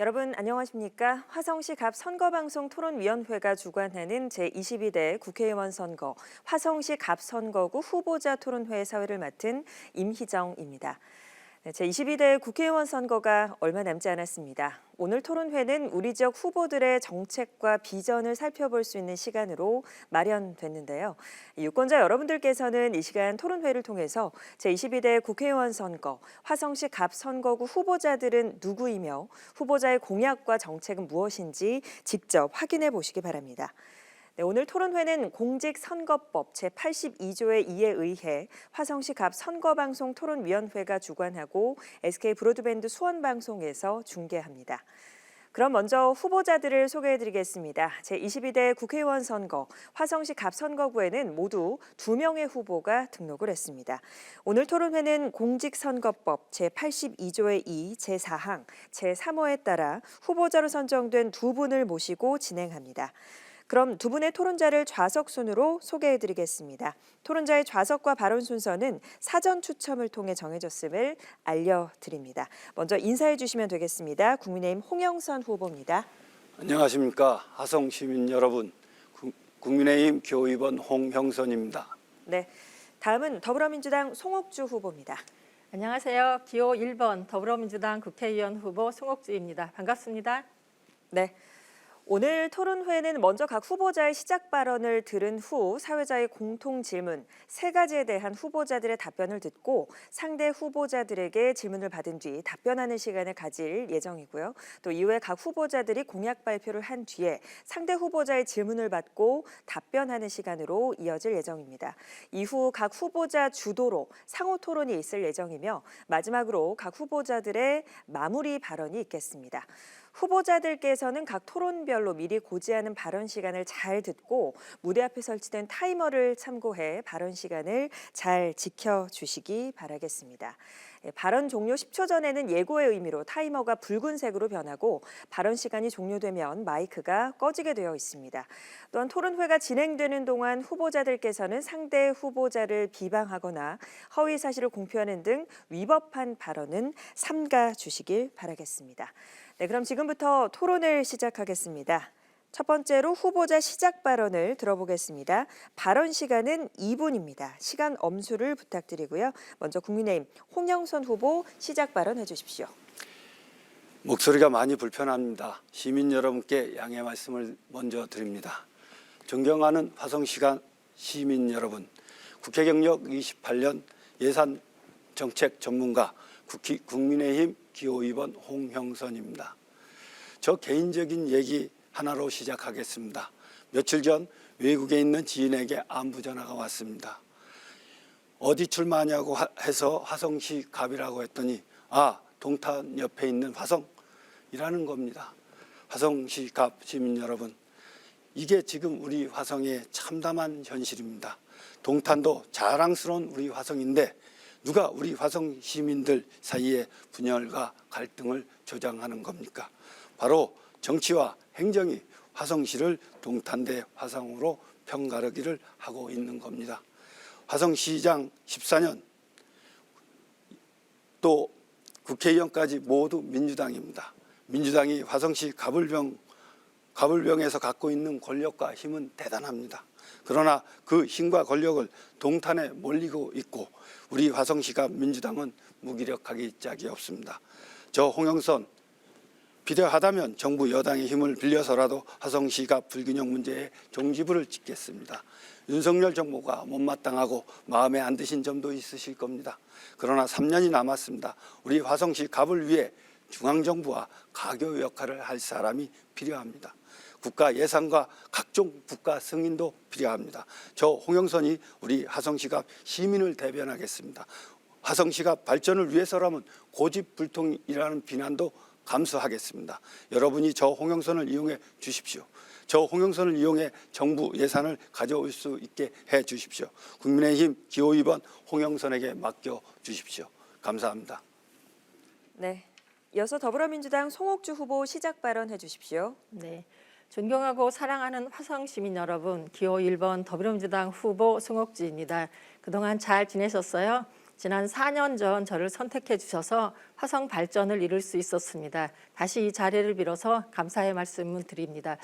여러분 안녕하십니까? 화성시 갑 선거방송 토론위원회가 주관하는 제22대 국회의원 선거 화성시 갑 선거구 후보자 토론회 사회를 맡은 임희정입니다. 제22대 국회의원 선거가 얼마 남지 않았습니다. 오늘 토론회는 우리 지역 후보들의 정책과 비전을 살펴볼 수 있는 시간으로 마련됐는데요. 유권자 여러분들께서는 이 시간 토론회를 통해서 제22대 국회의원 선거, 화성시 갑 선거구 후보자들은 누구이며 후보자의 공약과 정책은 무엇인지 직접 확인해 보시기 바랍니다. 오늘 토론회는 공직선거법 제82조의 2에 의해 화성시 갑 선거방송 토론위원회가 주관하고 SK 브로드밴드 수원방송에서 중계합니다. 그럼 먼저 후보자들을 소개해드리겠습니다. 제22대 국회의원 선거 화성시 갑 선거구에는 모두 2명의 후보가 등록을 했습니다. 오늘 토론회는 공직선거법 제82조의 2, 제4항, 제3호에 따라 후보자로 선정된 2분을 모시고 진행합니다. 그럼 두 분의 토론자를 좌석 순으로 소개해드리겠습니다. 토론자의 좌석과 발언 순서는 사전 추첨을 통해 정해졌음을 알려드립니다. 먼저 인사해 주시면 되겠습니다. 국민의힘 홍영선 후보입니다. 안녕하십니까. 화성 시민 여러분. 국민의힘 기호 2번 홍형선입니다. 네, 다음은 더불어민주당 송옥주 후보입니다. 안녕하세요. 기호 1번 더불어민주당 국회의원 후보 송옥주입니다. 반갑습니다. 네. 오늘 토론회는 먼저 각 후보자의 시작 발언을 들은 후 사회자의 공통 질문 3가지에 대한 후보자들의 답변을 듣고 상대 후보자들에게 질문을 받은 뒤 답변하는 시간을 가질 예정이고요. 또 이후에 각 후보자들이 공약 발표를 한 뒤에 상대 후보자의 질문을 받고 답변하는 시간으로 이어질 예정입니다. 이후 각 후보자 주도로 상호 토론이 있을 예정이며 마지막으로 각 후보자들의 마무리 발언이 있겠습니다. 후보자들께서는 각 토론별로 미리 고지하는 발언 시간을 잘 듣고 무대 앞에 설치된 타이머를 참고해 발언 시간을 잘 지켜주시기 바라겠습니다. 발언 종료 10초 전에는 예고의 의미로 타이머가 붉은색으로 변하고 발언 시간이 종료되면 마이크가 꺼지게 되어 있습니다. 또한 토론회가 진행되는 동안 후보자들께서는 상대 후보자를 비방하거나 허위 사실을 공표하는 등 위법한 발언은 삼가 주시길 바라겠습니다. 네, 그럼 지금부터 토론을 시작하겠습니다. 첫 번째로 후보자 시작 발언을 들어보겠습니다. 발언 시간은 2분입니다. 시간 엄수를 부탁드리고요. 먼저 국민의힘 홍영선 후보 시작 발언해 주십시오. 목소리가 많이 불편합니다. 시민 여러분께 양해 말씀을 먼저 드립니다. 존경하는 화성시간 시민 여러분, 국회 경력 28년 예산 정책 전문가 국민의힘 기호 2번 홍형선입니다. 저 개인적인 얘기 하나로 시작하겠습니다. 며칠 전 외국에 있는 지인에게 안부 전화가 왔습니다. 어디 출마하냐고 해서 화성시 갑이라고 했더니 동탄 옆에 있는 화성이라는 겁니다. 화성시 갑 시민 여러분, 이게 지금 우리 화성의 참담한 현실입니다. 동탄도 자랑스러운 우리 화성인데 누가 우리 화성 시민들 사이에 분열과 갈등을 조장하는 겁니까? 바로 정치와 행정이 화성시를 동탄 대 화성으로 편가르기를 하고 있는 겁니다. 화성시장 14년 또 국회의원까지 모두 민주당입니다. 민주당이 화성시 가불병에서 갖고 있는 권력과 힘은 대단합니다. 그러나 그 힘과 권력을 동탄에 몰리고 있고 우리 화성시가 민주당은 무기력하기 짝이 없습니다. 저 홍영선 필요하다면 정부 여당의 힘을 빌려서라도 화성시가 불균형 문제에 종지부를 짓겠습니다. 윤석열 정부가 못마땅하고 마음에 안 드신 점도 있으실 겁니다. 그러나 3년이 남았습니다. 우리 화성시 갑을 위해 중앙정부와 가교 역할을 할 사람이 필요합니다. 국가 예산과 각종 국가 승인도 필요합니다. 저 홍영선이 우리 화성시갑 시민을 대변하겠습니다. 화성시갑 발전을 위해서라면 고집불통이라는 비난도 감수하겠습니다. 여러분이 저 홍영선을 이용해 주십시오. 저 홍영선을 이용해 정부 예산을 가져올 수 있게 해 주십시오. 국민의힘 기호 2번 홍영선에게 맡겨 주십시오. 감사합니다. 네, 이어서 더불어민주당 송옥주 후보 시작 발언해 주십시오. 네, 존경하고 사랑하는 화성 시민 여러분, 기호 1번 더불어민주당 후보 송옥주입니다. 그동안 잘 지내셨어요? 지난 4년 전 저를 선택해 주셔서 화성 발전을 이룰 수 있었습니다. 다시 이 자리를 빌어서 감사의 말씀을 드립니다.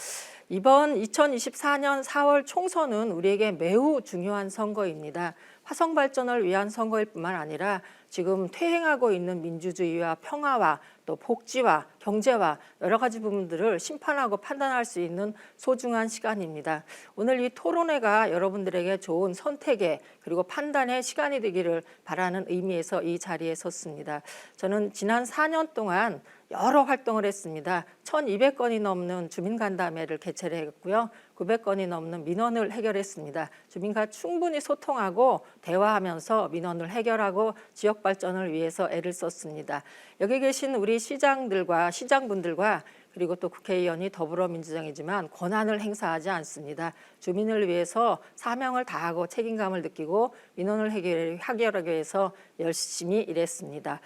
이번 2024년 4월 총선은 우리에게 매우 중요한 선거입니다. 화성 발전을 위한 선거일 뿐만 아니라 지금 퇴행하고 있는 민주주의와 평화와 또 복지와 경제와 여러 가지 부분들을 심판하고 판단할 수 있는 소중한 시간입니다. 오늘 이 토론회가 여러분들에게 좋은 선택의 그리고 판단의 시간이 되기를 바라는 의미에서 이 자리에 섰습니다. 저는 지난 4년 동안 여러 활동을 했습니다. 1,200건이 넘는 주민간담회를 개최를 했고요. 900건이 넘는 민원을 해결했습니다. 주민과 충분히 소통하고 대화하면서 민원을 해결하고 지역 발전을 위해서 애를 썼습니다. 여기 계신 우리 시장들과 시장분들과 그리고 또 국회의원이 더불어민주당이지만 권한을 행사하지 않습니다. 주민을 위해서 사명을 다하고 책임감을 느끼고 민원을 해결하기 위해서 열심히 일했습니다.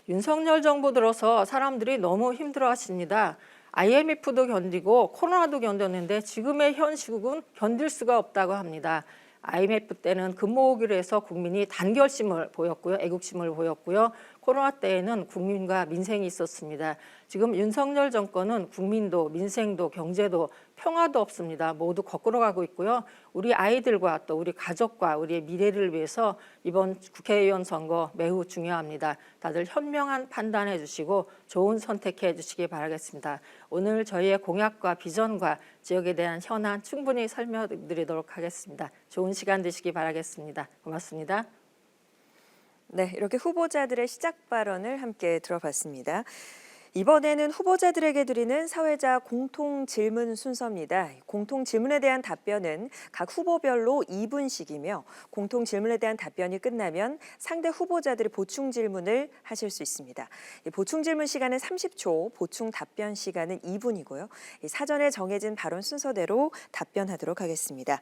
윤석열 정부 들어서 사람들이 너무 힘들어하십니다. IMF도 견디고 코로나도 견뎠는데 지금의 현 시국은 견딜 수가 없다고 합니다. IMF 때는 금 모으기로 해서 국민이 단결심을 보였고요. 애국심을 보였고요. 코로나 때에는 국민과 민생이 있었습니다. 지금 윤석열 정권은 국민도 민생도 경제도 평화도 없습니다. 모두 거꾸로 가고 있고요. 우리 아이들과 또 우리 가족과 우리의 미래를 위해서 이번 국회의원 선거 매우 중요합니다. 다들 현명한 판단해 주시고 좋은 선택해 주시기 바라겠습니다. 오늘 저희의 공약과 비전과 지역에 대한 현안 충분히 설명드리도록 하겠습니다. 좋은 시간 되시기 바라겠습니다. 고맙습니다. 네, 이렇게 후보자들의 시작 발언을 함께 들어봤습니다. 이번에는 후보자들에게 드리는 사회자 공통 질문 순서입니다. 공통 질문에 대한 답변은 각 후보별로 2분씩이며 공통 질문에 대한 답변이 끝나면 상대 후보자들이 보충 질문을 하실 수 있습니다. 보충 질문 시간은 30초, 보충 답변 시간은 2분이고요. 사전에 정해진 발언 순서대로 답변하도록 하겠습니다.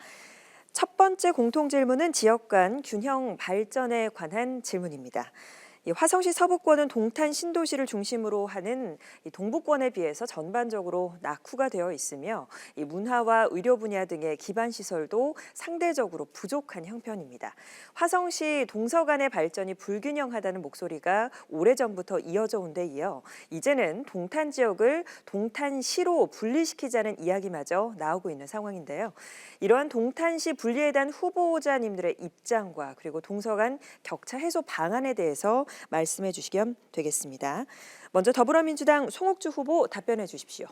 첫 번째 공통 질문은 지역 간 균형 발전에 관한 질문입니다. 화성시 서부권은 동탄 신도시를 중심으로 하는 동부권에 비해서 전반적으로 낙후가 되어 있으며 문화와 의료 분야 등의 기반 시설도 상대적으로 부족한 형편입니다. 화성시 동서간의 발전이 불균형하다는 목소리가 오래전부터 이어져 온 데 이어 이제는 동탄 지역을 동탄시로 분리시키자는 이야기마저 나오고 있는 상황인데요. 이러한 동탄시 분리에 대한 후보자님들의 입장과 그리고 동서간 격차 해소 방안에 대해서 말씀해 주시면 되겠습니다. 먼저 더불어민주당 송옥주 후보 답변해 주십시오.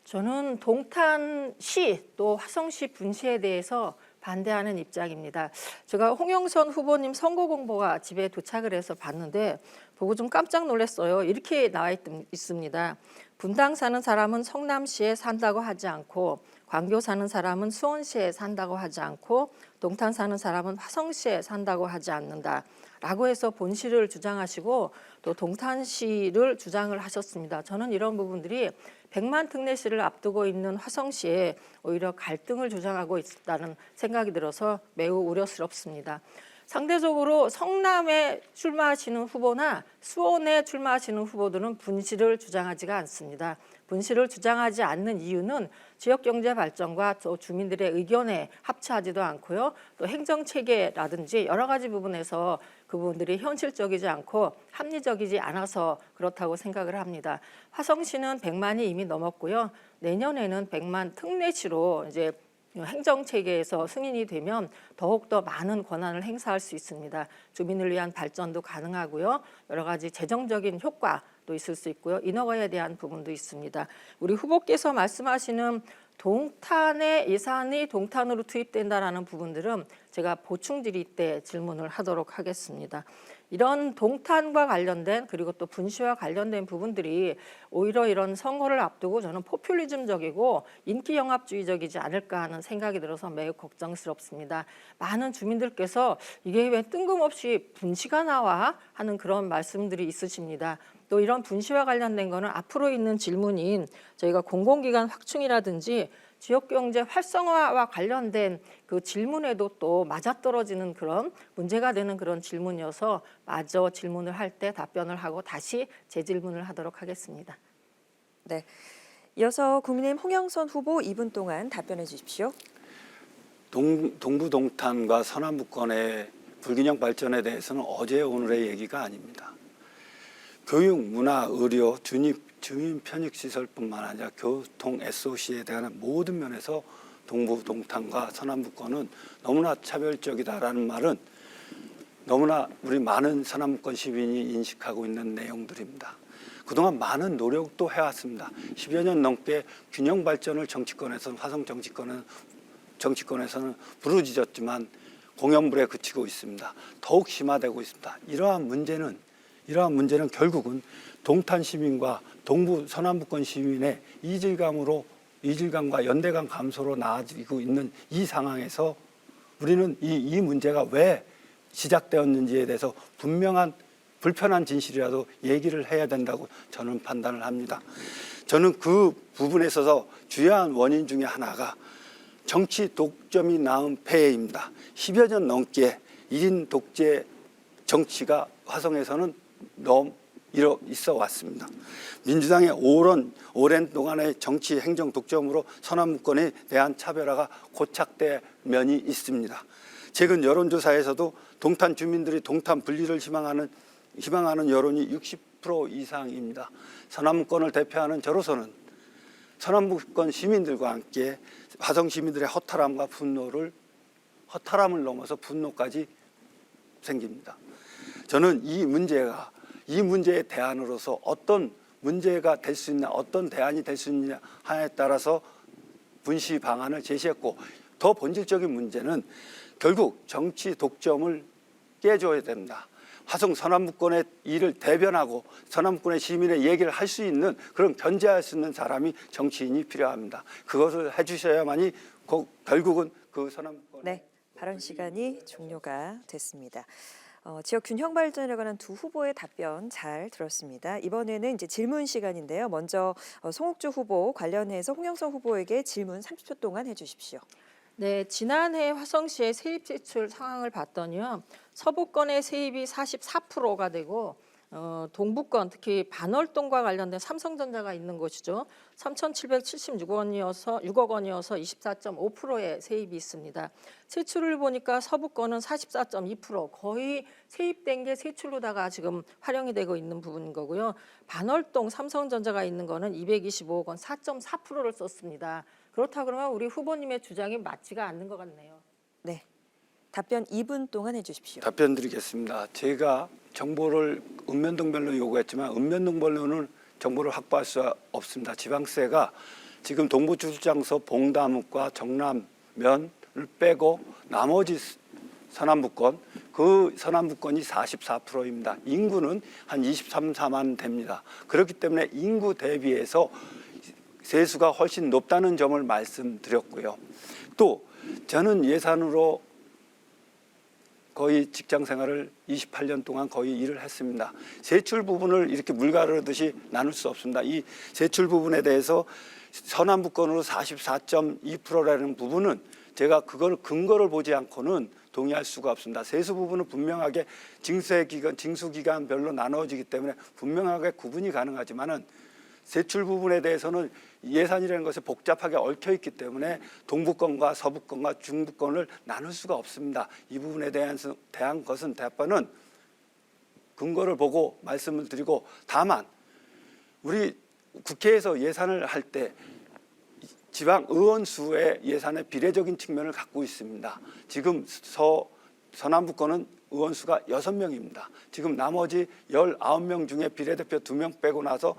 저는 동탄시 또 화성시 분시에 대해서 반대하는 입장입니다. 제가 홍영선 후보님 선거 공보가 집에 도착을 해서 봤는데 보고 좀 깜짝 놀랐어요. 이렇게 나와 있습니다. 분당 사는 사람은 성남시에 산다고 하지 않고 광교 사는 사람은 수원시에 산다고 하지 않고 동탄 사는 사람은 화성시에 산다고 하지 않는다. 라고 해서 본시를 주장하시고 또 동탄시를 주장을 하셨습니다. 저는 이런 부분들이 100만 특례시를 앞두고 있는 화성시에 오히려 갈등을 조장하고 있다는 생각이 들어서 매우 우려스럽습니다. 상대적으로 성남에 출마하시는 후보나 수원에 출마하시는 후보들은 분시를 주장하지가 않습니다. 분시를 주장하지 않는 이유는 지역 경제 발전과 또 주민들의 의견에 합치하지도 않고요. 또 행정 체계라든지 여러 가지 부분에서 그분들이 현실적이지 않고 합리적이지 않아서 그렇다고 생각을 합니다. 화성시는 100만이 이미 넘었고요. 내년에는 100만 특례시로 이제 행정 체계에서 승인이 되면 더욱더 많은 권한을 행사할 수 있습니다. 주민을 위한 발전도 가능하고요. 여러 가지 재정적인 효과도 있을 수 있고요. 인허가에 대한 부분도 있습니다. 우리 후보께서 말씀하시는 동탄의 예산이 동탄으로 투입된다라는 부분들은 제가 보충 질의 때 질문을 하도록 하겠습니다. 이런 동탄과 관련된 그리고 또 분시와 관련된 부분들이 오히려 이런 선거를 앞두고 저는 포퓰리즘적이고 인기 영합주의적이지 않을까 하는 생각이 들어서 매우 걱정스럽습니다. 많은 주민들께서 이게 왜 뜬금없이 분시가 나와 하는 그런 말씀들이 있으십니다. 또 이런 분시와 관련된 거는 앞으로 있는 질문인 저희가 공공기관 확충이라든지 지역경제 활성화와 관련된 그 질문에도 또 맞아떨어지는 그런 문제가 되는 그런 질문이어서 마저 질문을 할 때 답변을 하고 다시 재질문을 하도록 하겠습니다. 네, 이어서 국민의힘 홍영선 후보 2분 동안 답변해 주십시오. 동부 동탄과 서남부권의 불균형 발전에 대해서는 어제 오늘의 얘기가 아닙니다. 교육, 문화, 의료, 주민 편익 시설뿐만 아니라 교통, SOC에 대한 모든 면에서 동부 동탄과 서남북권은 너무나 차별적이다라는 말은 너무나 우리 많은 서남북권 시민이 인식하고 있는 내용들입니다. 그동안 많은 노력도 해왔습니다. 10여 년 넘게 균형 발전을 정치권에서는 화성 정치권에서는 부르짖었지만 공연불에 그치고 있습니다. 더욱 심화되고 있습니다. 이러한 문제는 결국은 동탄 시민과 동부 서남북권 시민의 이질감과 연대감 감소로 나아지고 있는 이 상황에서 우리는 이 문제가 왜 시작되었는지에 대해서 분명한 불편한 진실이라도 얘기를 해야 된다고 저는 판단을 합니다. 저는 그 부분에 있어서 주요한 원인 중에 하나가 정치 독점이 낳은 폐해입니다. 10여 년 넘게 1인 독재 정치가 화성에서는 있어 왔습니다. 민주당의 오랜 동안의 정치 행정 독점으로 서남북권에 대한 차별화가 고착된 면이 있습니다. 최근 여론조사에서도 동탄 주민들이 동탄 분리를 희망하는 여론이 60% 이상입니다. 서남북권을 대표하는 저로서는 서남북권 시민들과 함께 화성 시민들의 허탈함을 넘어서 분노까지 생깁니다. 저는 이 문제의 대안으로서 어떤 문제가 될 수 있냐, 어떤 대안이 될 수 있느냐에 따라서 분시 방안을 제시했고, 더 본질적인 문제는 결국 정치 독점을 깨줘야 됩니다. 화성 서남북권의 일을 대변하고 서남북권의 시민의 얘기를 할 수 있는, 그런 견제할 수 있는 사람이, 정치인이 필요합니다. 그것을 해주셔야만이 결국은 그 서남북권. 네, 발언 시간이 종료가 됐습니다. 지역 균형 발전에 관한 두 후보의 답변 잘 들었습니다. 이번에는 이제 질문 시간인데요. 먼저 송옥주 후보 관련해서 홍영선 후보에게 질문 30초 동안 해주십시오. 네, 지난해 화성시의 세입 제출 상황을 봤더니요, 서부권의 세입이 44%가 되고 동부권, 특히 반월동과 관련된 삼성전자가 있는 곳이죠. 3,776억 원이어서 24.5%의 세입이 있습니다. 세출을 보니까 서부권은 44.2%, 거의 세입된 게 세출로다가 지금 활용이 되고 있는 부분인 거고요. 반월동 삼성전자가 있는 거는 225억 원, 4.4%를 썼습니다. 그렇다 그러면 우리 후보님의 주장이 맞지가 않는 것 같네요. 네, 답변 2분 동안 해주십시오. 답변 드리겠습니다. 제가 정보를 읍면동별로 요구했지만 읍면동별로는 정보를 확보할 수 없습니다. 지방세가 지금 동부출장소 봉담읍과 정남면을 빼고 나머지 서남북권, 그 서남북권이 44%입니다. 인구는 한 23, 4만 됩니다. 그렇기 때문에 인구 대비해서 세수가 훨씬 높다는 점을 말씀드렸고요. 또 저는 예산으로 거의 직장 생활을 28년 동안 거의 일을 했습니다. 세출 부분을 이렇게 물가르듯이 나눌 수 없습니다. 이 세출 부분에 대해서 서남북권으로 44.2%라는 부분은 제가 그걸 근거를 보지 않고는 동의할 수가 없습니다. 세수 부분은 분명하게 징수기간별로 나눠지기 때문에 분명하게 구분이 가능하지만은 세출 부분에 대해서는 예산이라는 것이 복잡하게 얽혀 있기 때문에 동부권과 서부권과 중부권을 나눌 수가 없습니다. 이 부분에 대한 답변은 근거를 보고 말씀을 드리고, 다만 우리 국회에서 예산을 할 때 지방 의원 수의 예산의 비례적인 측면을 갖고 있습니다. 지금 서남북권은 의원 수가 6명입니다. 지금 나머지 19명 중에 비례대표 2명 빼고 나서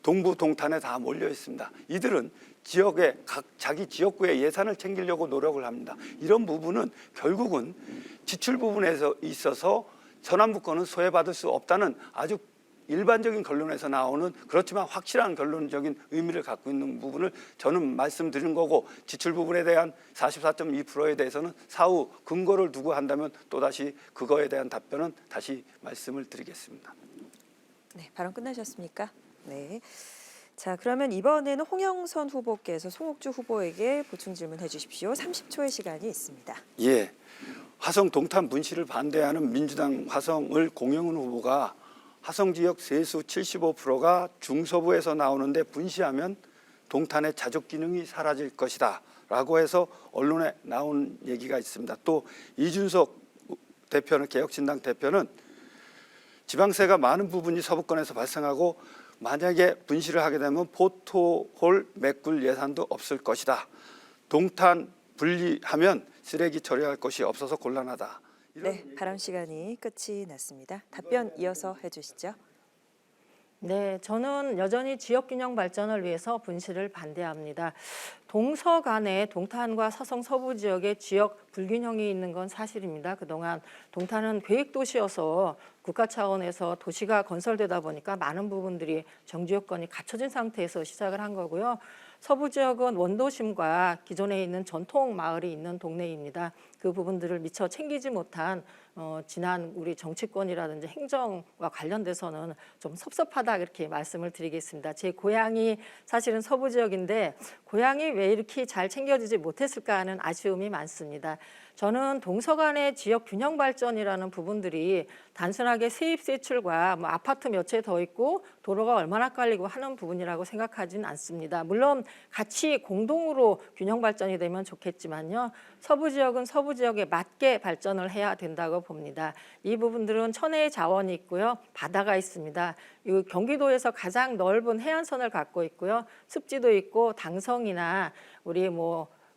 동부 동탄에 다 몰려 있습니다. 이들은 지역의 자기 지역구의 예산을 챙기려고 노력을 합니다. 이런 부분은 결국은 지출 부분에서 있어서 서남북권은 소외받을 수 없다는 아주 일반적인 결론에서 나오는, 그렇지만 확실한 결론적인 의미를 갖고 있는 부분을 저는 말씀드린 거고, 지출 부분에 대한 44.2%에 대해서는 사후 근거를 두고 한다면 또다시 그거에 대한 답변은 다시 말씀을 드리겠습니다. 네, 발언 끝나셨습니까? 네. 자, 그러면 이번에는 홍영선 후보께서 송옥주 후보에게 보충 질문해 주십시오. 30초의 시간이 있습니다. 예, 화성 동탄 분실을 반대하는 민주당 화성을 공영훈 후보가 화성 지역 세수 75%가 중서부에서 나오는데 분시하면 동탄의 자족 기능이 사라질 것이다 라고 해서 언론에 나온 얘기가 있습니다. 또 이준석 대표는 개혁신당 대표는 지방세가 많은 부분이 서부권에서 발생하고 만약에 분실을 하게 되면 포토홀 메꿀 예산도 없을 것이다. 동탄 분리하면 쓰레기 처리할 것이 없어서 곤란하다. 네, 발언 시간이 끝이 났습니다. 답변 이어서 해주시죠. 네, 저는 여전히 지역균형 발전을 위해서 분실을 반대합니다. 동서 간에 동탄과 사성 서부 지역에 지역 불균형이 있는 건 사실입니다. 그동안 동탄은 계획도시여서 국가 차원에서 도시가 건설되다 보니까 많은 부분들이 정지 요건이 갖춰진 상태에서 시작을 한 거고요. 서부 지역은 원도심과 기존에 있는 전통 마을이 있는 동네입니다. 그 부분들을 미처 챙기지 못한 지난 우리 정치권이라든지 행정과 관련돼서는 좀 섭섭하다 이렇게 말씀을 드리겠습니다. 제 고향이 사실은 서부 지역인데 고향이 왜 이렇게 잘 챙겨지지 못했을까 하는 아쉬움이 많습니다. 저는 동서간의 지역 균형 발전이라는 부분들이 단순하게 세입 세출과 뭐 아파트 몇 채 더 있고 도로가 얼마나 깔리고 하는 부분이라고 생각하지는 않습니다. 물론 같이 공동으로 균형 발전이 되면 좋겠지만요. 서부 지역은 서부 지역에 맞게 발전을 해야 된다고 봅니다. 이 부분들은 천혜의 자원이 있고요. 바다가 있습니다. 이 경기도에서 가장 넓은 해안선을 갖고 있고요. 습지도 있고 당성이나 우리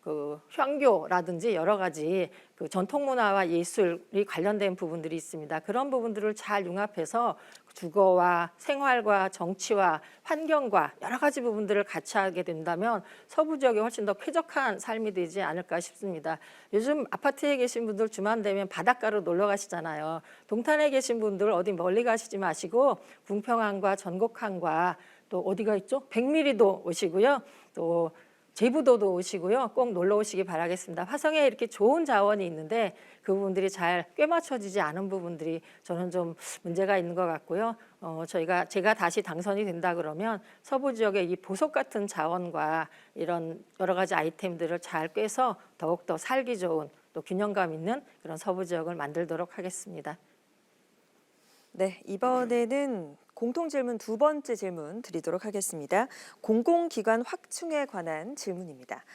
그 향교라든지 여러 가지 그 전통 문화와 예술이 관련된 부분들이 있습니다. 그런 부분들을 잘 융합해서 주거와 생활과 정치와 환경과 여러 가지 부분들을 같이 하게 된다면 서부 지역이 훨씬 더 쾌적한 삶이 되지 않을까 싶습니다. 요즘 아파트에 계신 분들 주말 되면 바닷가로 놀러 가시잖아요. 동탄에 계신 분들 어디 멀리 가시지 마시고 궁평항과 전곡항과 또 어디가 있죠? 백미리도 오시고요. 또 제부도도 오시고요. 꼭 놀러 오시기 바라겠습니다. 화성에 이렇게 좋은 자원이 있는데 그 부분들이 잘 꿰맞춰지지 않은 부분들이 저는 좀 문제가 있는 것 같고요. 제가 다시 당선이 된다 그러면 서부 지역의 이 보석 같은 자원과 이런 여러 가지 아이템들을 잘 꿰서 더욱더 살기 좋은 또 균형감 있는 그런 서부 지역을 만들도록 하겠습니다. 네, 이번에는 공통 질문 두 번째 질문 드리도록 하겠습니다. 공공기관 확충에 관한 질문입니다.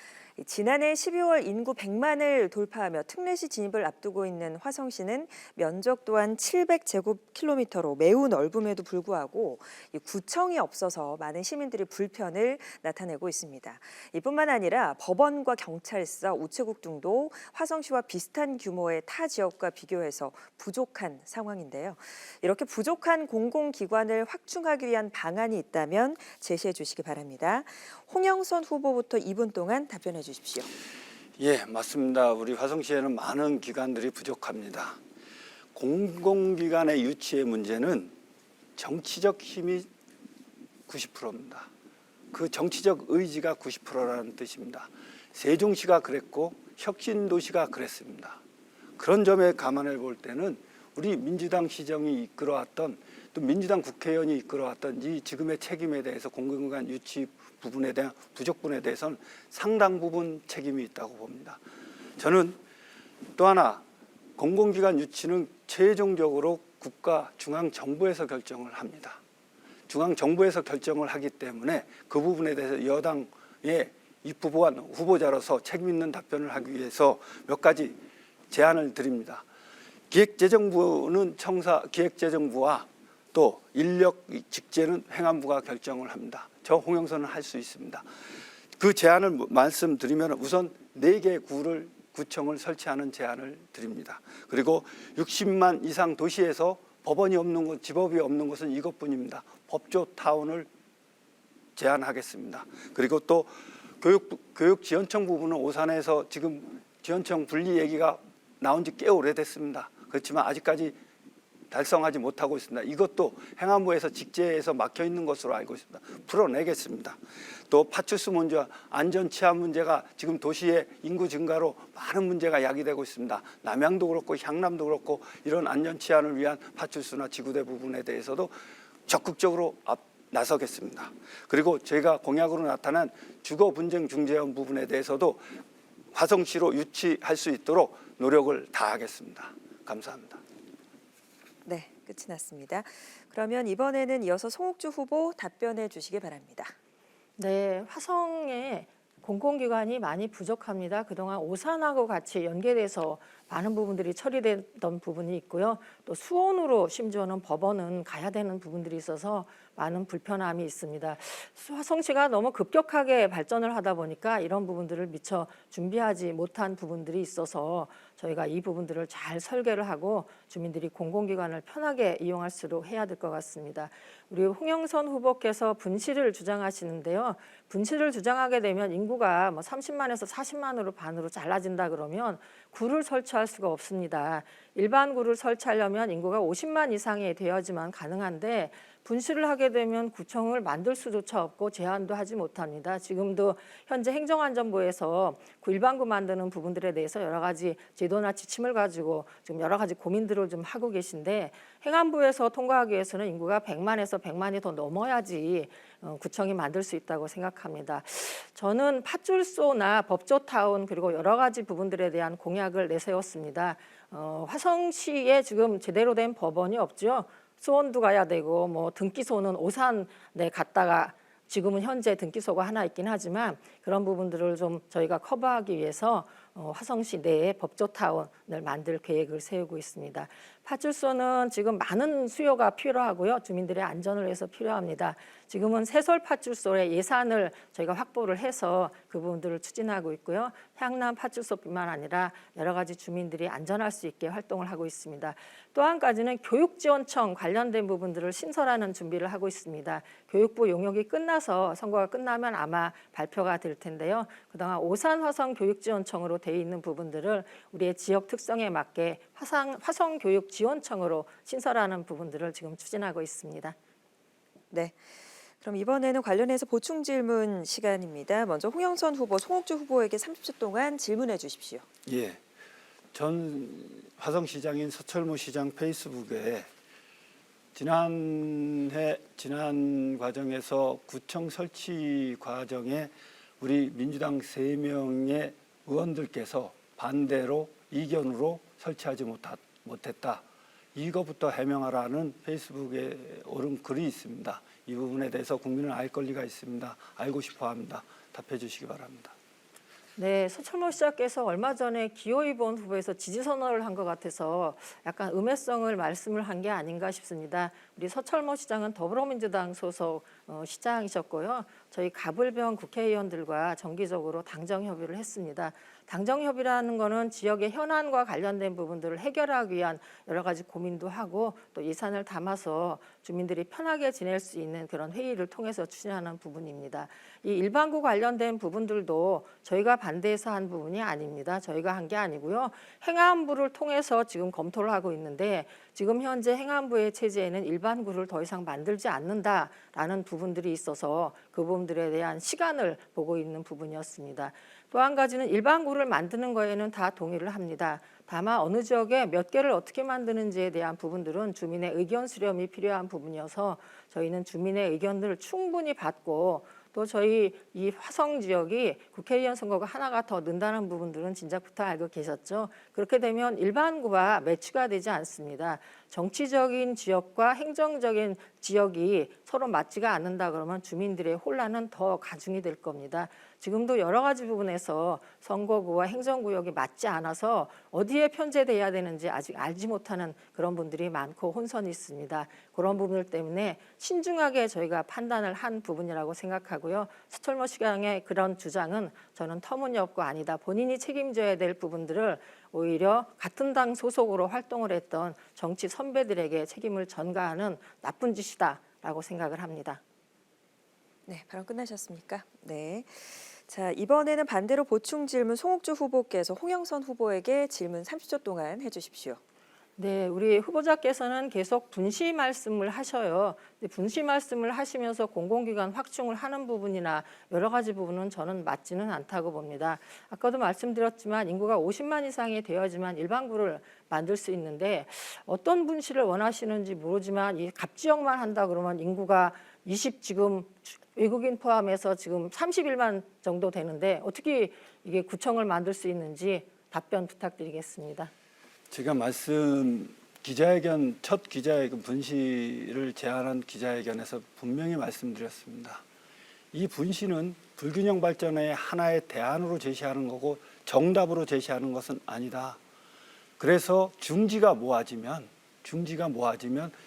지난해 12월 인구 100만을 돌파하며 특례시 진입을 앞두고 있는 화성시는 면적 또한 700제곱킬로미터로 매우 넓음에도 불구하고 구청이 없어서 많은 시민들이 불편을 나타내고 있습니다. 이뿐만 아니라 법원과 경찰서, 우체국 등도 화성시와 비슷한 규모의 타 지역과 비교해서 부족한 상황인데요. 이렇게 부족한 공공기관을 확충하기 위한 방안이 있다면 제시해 주시기 바랍니다. 홍영선 후보부터 2분 동안 답변해 주십시오. 예, 맞습니다. 우리 화성시에는 많은 기관들이 부족합니다. 공공기관의 유치의 문제는 정치적 힘이 90%입니다. 그 정치적 의지가 90%라는 뜻입니다. 세종시가 그랬고 혁신도시가 그랬습니다. 그런 점에 감안해 볼 때는 우리 민주당 시정이 이끌어왔던 또 민주당 국회의원이 이끌어왔던 이 지금의 책임에 대해서 공공기관 유치 부분에 대한 부족분에 대해서는 상당 부분 책임이 있다고 봅니다. 저는 또 하나 공공기관 유치는 최종적으로 국가 중앙정부에서 결정을 합니다. 중앙정부에서 결정을 하기 때문에 그 부분에 대해서 여당의 입후보한 후보자로서 책임 있는 답변을 하기 위해서 몇 가지 제안을 드립니다. 기획재정부는 기획재정부와 또 인력 직제는 행안부가 결정을 합니다. 저 홍영선은 할 수 있습니다. 그 제안을 말씀드리면 우선 4개 구청을 설치하는 제안을 드립니다. 그리고 60만 이상 도시에서 법원이 없는 곳, 지법이 없는 곳은 이것뿐입니다. 법조타운을 제안하겠습니다. 그리고 또 교육지원청 부분은 오산에서 지금 지원청 분리 얘기가 나온 지 꽤 오래됐습니다. 그렇지만 아직까지 달성하지 못하고 있습니다. 이것도 행안부에서 직제해서 막혀 있는 것으로 알고 있습니다. 풀어내겠습니다. 또 파출소 문제와 안전치안 문제가 지금 도시의 인구 증가로 많은 문제가 야기되고 있습니다. 남양도 그렇고 향남도 그렇고 이런 안전치안을 위한 파출소나 지구대 부분에 대해서도 적극적으로 나서겠습니다. 그리고 저희가 공약으로 나타난 주거 분쟁 중재원 부분에 대해서도 화성시로 유치할 수 있도록 노력을 다하겠습니다. 감사합니다. 네, 끝이 났습니다. 그러면 이번에는 이어서 송옥주 후보 답변해 주시기 바랍니다. 네, 화성에 공공기관이 많이 부족합니다. 그동안 오산하고 같이 연계돼서 많은 부분들이 처리됐던 부분이 있고요. 또 수원으로 심지어는 법원은 가야 되는 부분들이 있어서 많은 불편함이 있습니다. 화성시가 너무 급격하게 발전을 하다 보니까 이런 부분들을 미처 준비하지 못한 부분들이 있어서 저희가 이 부분들을 잘 설계를 하고 주민들이 공공기관을 편하게 이용할 수 있도록 해야 될 것 같습니다. 우리 홍영선 후보께서 분실을 주장하시는데요. 분실을 주장하게 되면 인구가 뭐 30만에서 40만으로 반으로 잘라진다 그러면 구를 설치할 수가 없습니다. 일반 구를 설치하려면 인구가 50만 이상이 되어야지만 가능한데 분실을 하게 되면 구청을 만들 수조차 없고 제한도 하지 못합니다. 지금도 현재 행정안전부에서 일반구 만드는 부분들에 대해서 여러 가지 제도나 지침을 가지고 지금 여러 가지 고민들을 좀 하고 계신데 행안부에서 통과하기 위해서는 인구가 100만에서 100만이 더 넘어야지 구청이 만들 수 있다고 생각합니다. 저는 팥줄소나 법조타운 그리고 여러 가지 부분들에 대한 공약을 내세웠습니다. 화성시에 지금 제대로 된 법원이 없죠. 수원도 가야 되고 뭐 등기소는 오산에 갔다가 지금은 현재 등기소가 하나 있긴 하지만 그런 부분들을 좀 저희가 커버하기 위해서 화성시 내에 법조타운을 만들 계획을 세우고 있습니다. 팥줄소는 지금 많은 수요가 필요하고요. 주민들의 안전을 위해서 필요합니다. 지금은 새솔 팥줄소의 예산을 저희가 확보를 해서 그 부분들을 추진하고 있고요. 향남 팥줄소뿐만 아니라 여러 가지 주민들이 안전할 수 있게 활동을 하고 있습니다. 또 한 가지는 교육지원청 관련된 부분들을 신설하는 준비를 하고 있습니다. 교육부 용역이 끝나서 선거가 끝나면 아마 발표가 될 텐데요. 그동안 오산 화성 교육지원청으로 되어 있는 부분들을 우리의 지역 특성에 맞게 화성교육지원청으로 신설하는 부분들을 지금 추진하고 있습니다. 네. 그럼 이번에는 관련해서 보충 질문 시간입니다. 먼저 홍영선 후보, 송옥주 후보에게 30초 동안 질문해 주십시오. 예, 전 화성시장인 서철모 시장 페이스북에 지난 과정에서 구청 설치 과정에 우리 민주당 3명의 의원들께서 반대로 이견으로 설치하지 못했다. 이거부터 해명하라는 페이스북에 오른 글이 있습니다. 이 부분에 대해서 국민은 알 권리가 있습니다. 알고 싶어 합니다. 답해 주시기 바랍니다. 네, 서철모 시장께서 얼마 전에 기호이번 후보에서 지지 선언을 한 것 같아서 약간 음해성을 말씀을 한 게 아닌가 싶습니다. 우리 서철모 시장은 더불어민주당 소속 시장이셨고요. 저희 가불병 국회의원들과 정기적으로 당정 협의를 했습니다. 당정 협의라는 거는 지역의 현안과 관련된 부분들을 해결하기 위한 여러 가지 고민도 하고 또 예산을 담아서 주민들이 편하게 지낼 수 있는 그런 회의를 통해서 추진하는 부분입니다. 이 일반구 관련된 부분들도 저희가 반대해서 한 부분이 아닙니다. 저희가 한 게 아니고요. 행안부를 통해서 지금 검토를 하고 있는데 지금 현재 행안부의 체제에는 일반구를 더 이상 만들지 않는다라는 부분들이 있어서 그 부분들에 대한 시간을 보고 있는 부분이었습니다. 또 한 가지는 일반구를 만드는 거에는 다 동의를 합니다. 다만 어느 지역에 몇 개를 어떻게 만드는지에 대한 부분들은 주민의 의견 수렴이 필요한 부분이어서 저희는 주민의 의견들을 충분히 받고 또 저희 이 화성 지역이 국회의원 선거가 하나가 더 는다는 부분들은 진작부터 알고 계셨죠. 그렇게 되면 일반구와 매치가 되지 않습니다. 정치적인 지역과 행정적인 지역이 서로 맞지가 않는다 그러면 주민들의 혼란은 더 가중이 될 겁니다. 지금도 여러 가지 부분에서 선거구와 행정구역이 맞지 않아서 어디에 편제돼야 되는지 아직 알지 못하는 그런 분들이 많고 혼선이 있습니다. 그런 부분들 때문에 신중하게 저희가 판단을 한 부분이라고 생각하고요. 서철모 시장의 그런 주장은 저는 터무니없고 아니다. 본인이 책임져야 될 부분들을 오히려 같은 당 소속으로 활동을 했던 정치 선배들에게 책임을 전가하는 나쁜 짓이다라고 생각을 합니다. 네, 발언 끝나셨습니까? 네. 자, 이번에는 반대로 보충 질문 송옥주 후보께서 홍영선 후보에게 질문 30초 동안 해주십시오. 네, 우리 후보자께서는 계속 분시 말씀을 하셔요. 분시 말씀을 하시면서 공공기관 확충을 하는 부분이나 여러 가지 부분은 저는 맞지는 않다고 봅니다. 아까도 말씀드렸지만 인구가 50만 이상이 되어야지만 일반구를 만들 수 있는데 어떤 분시를 원하시는지 모르지만 이 갑지역만 한다 그러면 인구가 지금 외국인 포함해서 지금 31만 정도 되는데 어떻게 이게 구청을 만들 수 있는지 답변 부탁드리겠습니다. 제가 첫 기자회견 분시를 제안한 기자회견에서 분명히 말씀드렸습니다. 이 분시는 불균형 발전의 하나의 대안으로 제시하는 거고 정답으로 제시하는 것은 아니다. 그래서 중지가 모아지면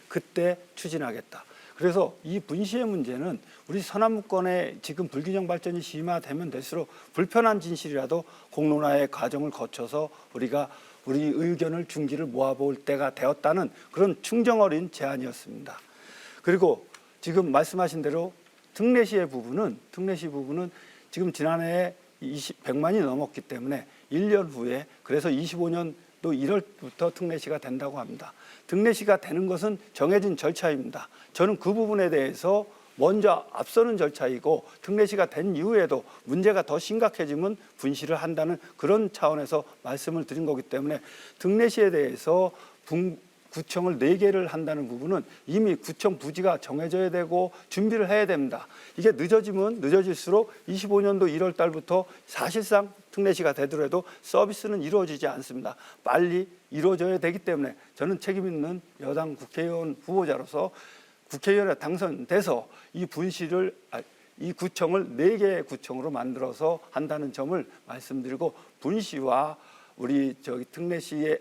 그때 추진하겠다. 그래서 이 분시의 문제는 우리 서남권의 지금 불균형 발전이 심화되면 될수록 불편한 진실이라도 공론화의 과정을 거쳐서 우리가 우리 의견을 중지를 모아볼 때가 되었다는 그런 충정 어린 제안이었습니다. 그리고 지금 말씀하신 대로 특례시 부분은 지금 지난해에 100만이 넘었기 때문에 1년 후에 그래서 25년도 1월부터 특례시가 된다고 합니다. 특례시가 되는 것은 정해진 절차입니다. 저는 그 부분에 대해서 먼저 앞서는 절차이고 특례시가 된 이후에도 문제가 더 심각해지면 분시를 한다는 그런 차원에서 말씀을 드린 거기 때문에 특례시에 대해서 구청을 4개를 한다는 부분은 이미 구청 부지가 정해져야 되고 준비를 해야 됩니다. 이게 늦어지면 늦어질수록 25년도 1월 달부터 사실상 특례시가 되더라도 서비스는 이루어지지 않습니다. 빨리 이루어져야 되기 때문에 저는 책임 있는 여당 국회의원 후보자로서 국회의원에 당선돼서 이 구청을 4개의 구청으로 만들어서 한다는 점을 말씀드리고 분시와 우리 특례시의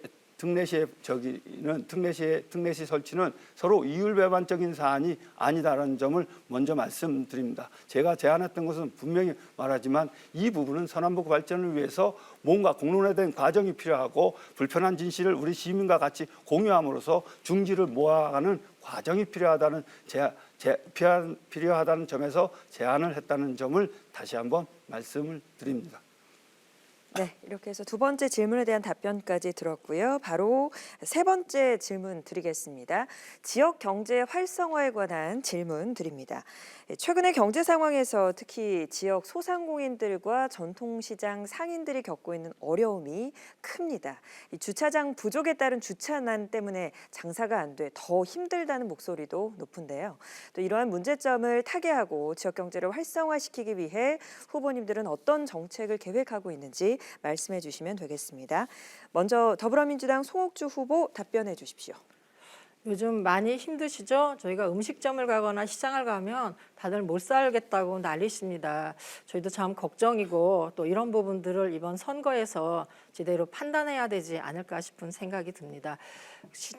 설치는 서로 이율배반적인 사안이 아니다라는 점을 먼저 말씀드립니다. 제가 제안했던 것은 분명히 말하지만 이 부분은 서남북 발전을 위해서 뭔가 공론화된 과정이 필요하고 불편한 진실을 우리 시민과 같이 공유함으로써 중지를 모아가는 과정이 필요하다는 필요하다는 점에서 제안을 했다는 점을 다시 한번 말씀을 드립니다. 네, 이렇게 해서 두 번째 질문에 대한 답변까지 들었고요. 바로 세 번째 질문 드리겠습니다. 지역 경제 활성화에 관한 질문 드립니다. 최근의 경제 상황에서 특히 지역 소상공인들과 전통시장 상인들이 겪고 있는 어려움이 큽니다. 이 주차장 부족에 따른 주차난 때문에 장사가 안 돼 더 힘들다는 목소리도 높은데요. 또 이러한 문제점을 타개하고 지역 경제를 활성화시키기 위해 후보님들은 어떤 정책을 계획하고 있는지 말씀해 주시면 되겠습니다. 먼저 더불어민주당 송옥주 후보 답변해 주십시오. 요즘 많이 힘드시죠? 저희가 음식점을 가거나 시장을 가면 다들 못 살겠다고 난리십니다. 저희도 참 걱정이고 또 이런 부분들을 이번 선거에서 제대로 판단해야 되지 않을까 싶은 생각이 듭니다.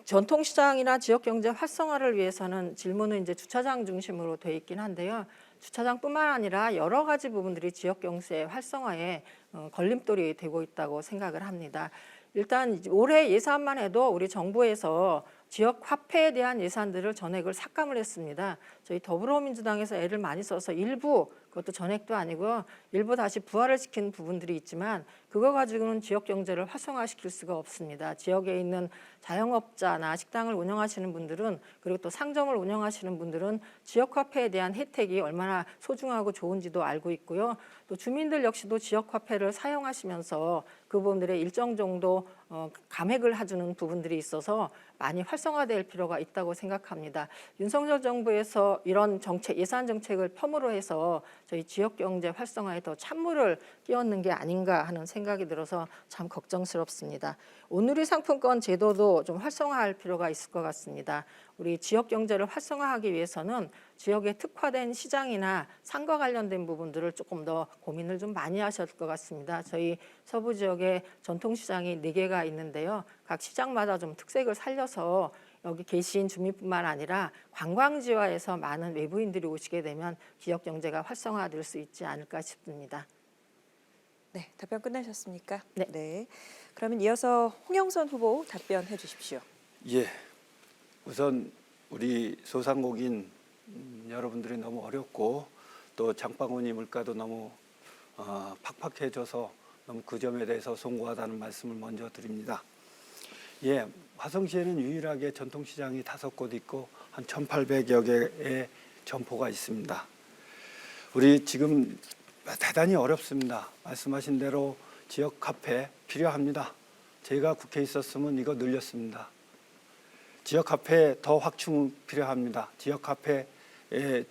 전통시장이나 지역경제 활성화를 위해서는 질문은 이제 주차장 중심으로 돼 있긴 한데요. 주차장뿐만 아니라 여러 가지 부분들이 지역경제 활성화에 걸림돌이 되고 있다고 생각을 합니다. 일단 올해 예산만 해도 우리 정부에서 지역 화폐에 대한 예산들을 전액을 삭감을 했습니다. 저희 더불어민주당에서 애를 많이 써서 일부, 그것도 전액도 아니고 일부 다시 부활을 시킨 부분들이 있지만 그거 가지고는 지역 경제를 활성화시킬 수가 없습니다. 지역에 있는 자영업자나 식당을 운영하시는 분들은 그리고 또 상점을 운영하시는 분들은 지역 화폐에 대한 혜택이 얼마나 소중하고 좋은지도 알고 있고요. 또 주민들 역시도 지역 화폐를 사용하시면서 그 부분들의 일정 정도 감액을 해주는 부분들이 있어서 많이 활성화될 필요가 있다고 생각합니다. 윤석열 정부에서 이런 정책, 예산 정책을 펌으로 해서 저희 지역 경제 활성화에 더 찬물을 끼얹는 게 아닌가 하는 생각이 들어서 참 걱정스럽습니다. 온누리 상품권 제도도 좀 활성화할 필요가 있을 것 같습니다. 우리 지역 경제를 활성화하기 위해서는 지역에 특화된 시장이나 상과 관련된 부분들을 조금 더 고민을 좀 많이 하실 것 같습니다. 저희 서부 지역에 전통시장이 4개가 있는데요. 각 시장마다 좀 특색을 살려서 여기 계신 주민뿐만 아니라 관광지화에서 많은 외부인들이 오시게 되면 지역 경제가 활성화될 수 있지 않을까 싶습니다. 네, 답변 끝나셨습니까? 네. 그러면 이어서 홍영선 후보 답변해 주십시오. 예, 우선 우리 소상공인 여러분들이 너무 어렵고 또 장바구니 물가도 너무 팍팍해져서 너무 그 점에 대해서 송구하다는 말씀을 먼저 드립니다. 예, 화성시에는 유일하게 전통시장이 5곳 있고 한 1,800여 개의 점포가 있습니다. 우리 지금 대단히 어렵습니다. 말씀하신 대로 지역 카페 필요합니다. 제가 국회에 있었으면 이거 늘렸습니다. 지역 카페 더 확충 필요합니다. 지역 카페에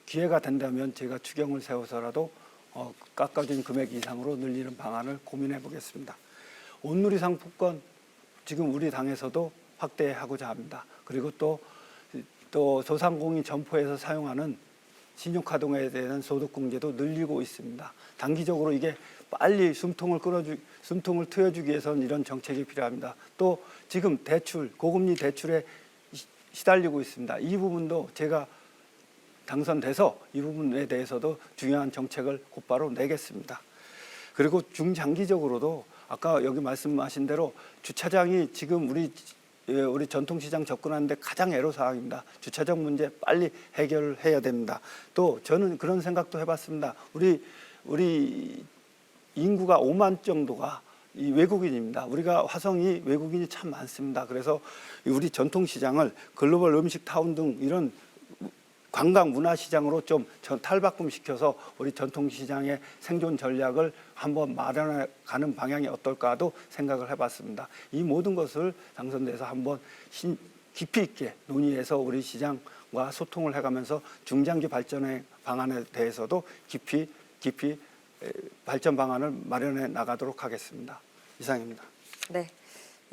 기회가 된다면 제가 추경을 세워서라도 깎아준 금액 이상으로 늘리는 방안을 고민해 보겠습니다. 온누리 상품권 지금 우리 당에서도 확대하고자 합니다. 그리고 또 소상공인 점포에서 사용하는 신용카드에 대한 소득공제도 늘리고 있습니다. 단기적으로 이게 빨리 숨통을 트여주기 위해서는 이런 정책이 필요합니다. 또 지금 대출, 고금리 대출에 시달리고 있습니다. 이 부분도 제가 당선돼서 이 부분에 대해서도 중요한 정책을 곧바로 내겠습니다. 그리고 중장기적으로도 아까 여기 말씀하신 대로 주차장이 지금 우리 전통시장 접근하는데 가장 애로사항입니다. 주차장 문제 빨리 해결을 해야 됩니다. 또 저는 그런 생각도 해봤습니다. 우리 인구가 5만 정도가 이 외국인입니다. 우리가 화성이 외국인이 참 많습니다. 그래서 우리 전통시장을 글로벌 음식타운 등 이런 관광 문화시장으로 좀 탈바꿈시켜서 우리 전통시장의 생존 전략을 한번 마련해 가는 방향이 어떨까도 생각을 해봤습니다. 이 모든 것을 당선돼서 한번 깊이 있게 논의해서 우리 시장과 소통을 해가면서 중장기 발전의 방안에 대해서도 깊이 발전 방안을 마련해 나가도록 하겠습니다. 이상입니다. 네.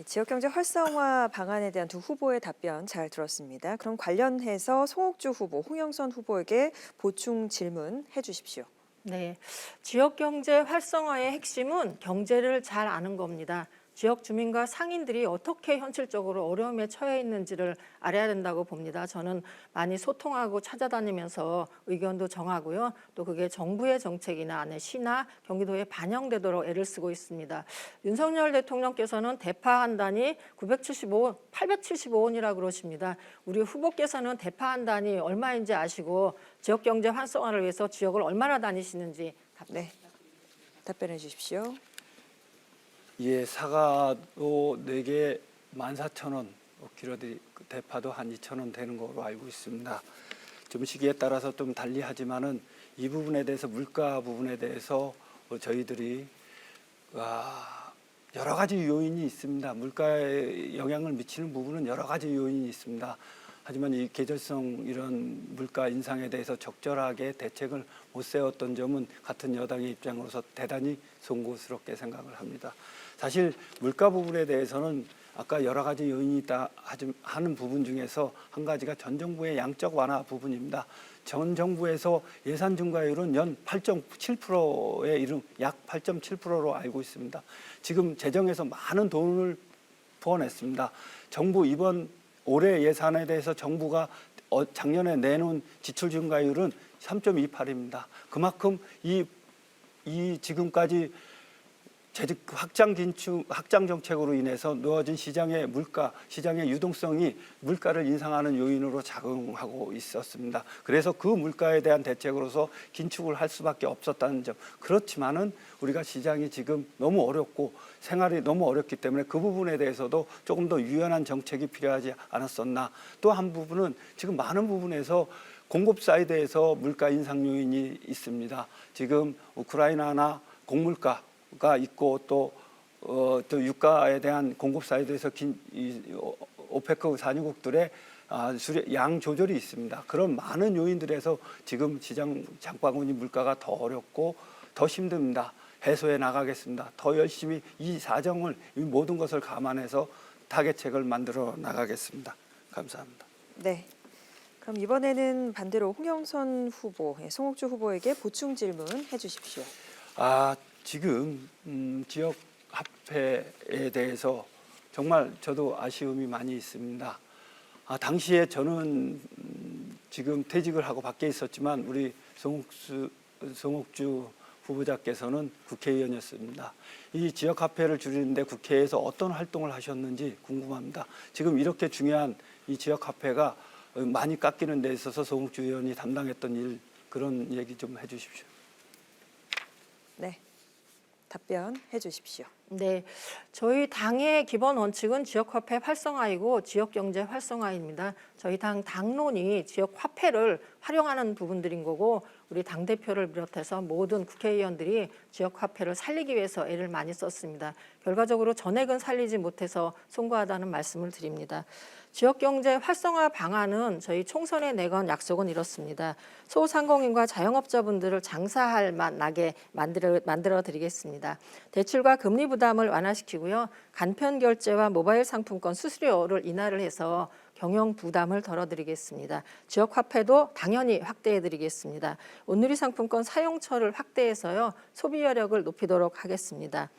지역경제 활성화 방안에 대한 두 후보의 답변 잘 들었습니다. 그럼 관련해서 송옥주 후보, 홍영선 후보에게 보충 질문해 주십시오. 네, 지역경제 활성화의 핵심은 경제를 잘 아는 겁니다. 지역 주민과 상인들이 어떻게 현실적으로 어려움에 처해 있는지를 알아야 된다고 봅니다. 저는 많이 소통하고 찾아다니면서 의견도 정하고요. 또 그게 정부의 정책이나 시나 경기도에 반영되도록 애를 쓰고 있습니다. 윤석열 대통령께서는 대파 한 단위 875원이라고 그러십니다. 우리 후보께서는 대파 한 단위 얼마인지 아시고 지역경제 활성화를 위해서 지역을 얼마나 다니시는지 답변해 주십시오. 예, 사과도 4개 14,000원, 길어들이 대파도 한 2,000원 되는 거로 알고 있습니다. 좀 시기에 따라서 좀 달리하지만은 이 부분에 대해서 물가 부분에 대해서 저희들이 여러 가지 요인이 있습니다. 물가에 영향을 미치는 부분은 여러 가지 요인이 있습니다. 하지만 이 계절성 이런 물가 인상에 대해서 적절하게 대책을 못 세웠던 점은 같은 여당의 입장으로서 대단히 송구스럽게 생각을 합니다. 사실 물가 부분에 대해서는 아까 여러 가지 요인이 있다 하는 부분 중에서 한 가지가 전 정부의 양적 완화 부분입니다. 전 정부에서 예산 증가율은 연 8.7%에 이른 약 8.7%로 알고 있습니다. 지금 재정에서 많은 돈을 부어냈습니다. 정부 올해 예산에 대해서 정부가 작년에 내놓은 지출 증가율은 3.28입니다. 그만큼 이 지금까지 확장 정책으로 인해서 놓아진 시장의 시장의 유동성이 물가를 인상하는 요인으로 작용하고 있었습니다. 그래서 그 물가에 대한 대책으로서 긴축을 할 수밖에 없었다는 점. 그렇지만은 우리가 시장이 지금 너무 어렵고 생활이 너무 어렵기 때문에 그 부분에 대해서도 조금 더 유연한 정책이 필요하지 않았었나. 또 한 부분은 지금 많은 부분에서 공급 사이드에서 물가 인상 요인이 있습니다. 지금 우크라이나나 곡물가가 있고 또 유가에 대한 공급 사이드에서 오페크 산유국들의 양 조절이 있습니다. 그런 많은 요인들에서 지금 시장 장바구니 물가가 더 어렵고 더 힘듭니다. 해소해 나가겠습니다. 더 열심히 이 모든 것을 감안해서 타개책을 만들어 나가겠습니다. 감사합니다. 네. 그럼 이번에는 반대로 홍영선 후보, 송옥주 후보에게 보충 질문해 주십시오. 지금 지역 화폐에 대해서 정말 저도 아쉬움이 많이 있습니다. 당시에 저는 지금 퇴직을 하고 밖에 있었지만 우리 송옥주 후보자께서는 국회의원이었습니다. 이 지역 화폐를 줄이는데 국회에서 어떤 활동을 하셨는지 궁금합니다. 지금 이렇게 중요한 이 지역 화폐가 많이 깎이는 데 있어서 송옥주 의원이 담당했던 일, 그런 얘기 좀 해주십시오. 네. 답변해 주십시오. 네, 저희 당의 기본 원칙은 지역화폐 활성화이고 지역경제 활성화입니다. 저희 당론이 지역화폐를 활용하는 부분들인 거고 우리 당대표를 비롯해서 모든 국회의원들이 지역화폐를 살리기 위해서 애를 많이 썼습니다. 결과적으로 전액은 살리지 못해서 송구하다는 말씀을 드립니다. 지역경제 활성화 방안은 저희 총선에 내건 약속은 이렇습니다. 소상공인과 자영업자분들을 장사할 맛 나게 만들어 드리겠습니다. 대출과 금리 부담을 완화시키고요. 간편 결제와 모바일 상품권 수수료를 인하를 해서 경영 부담을 덜어드리겠습니다. 지역 화폐도 당연히 확대해드리겠습니다. 온누리 상품권 사용처를 확대해서요, 소비 여력을 높이도록 하겠습니다.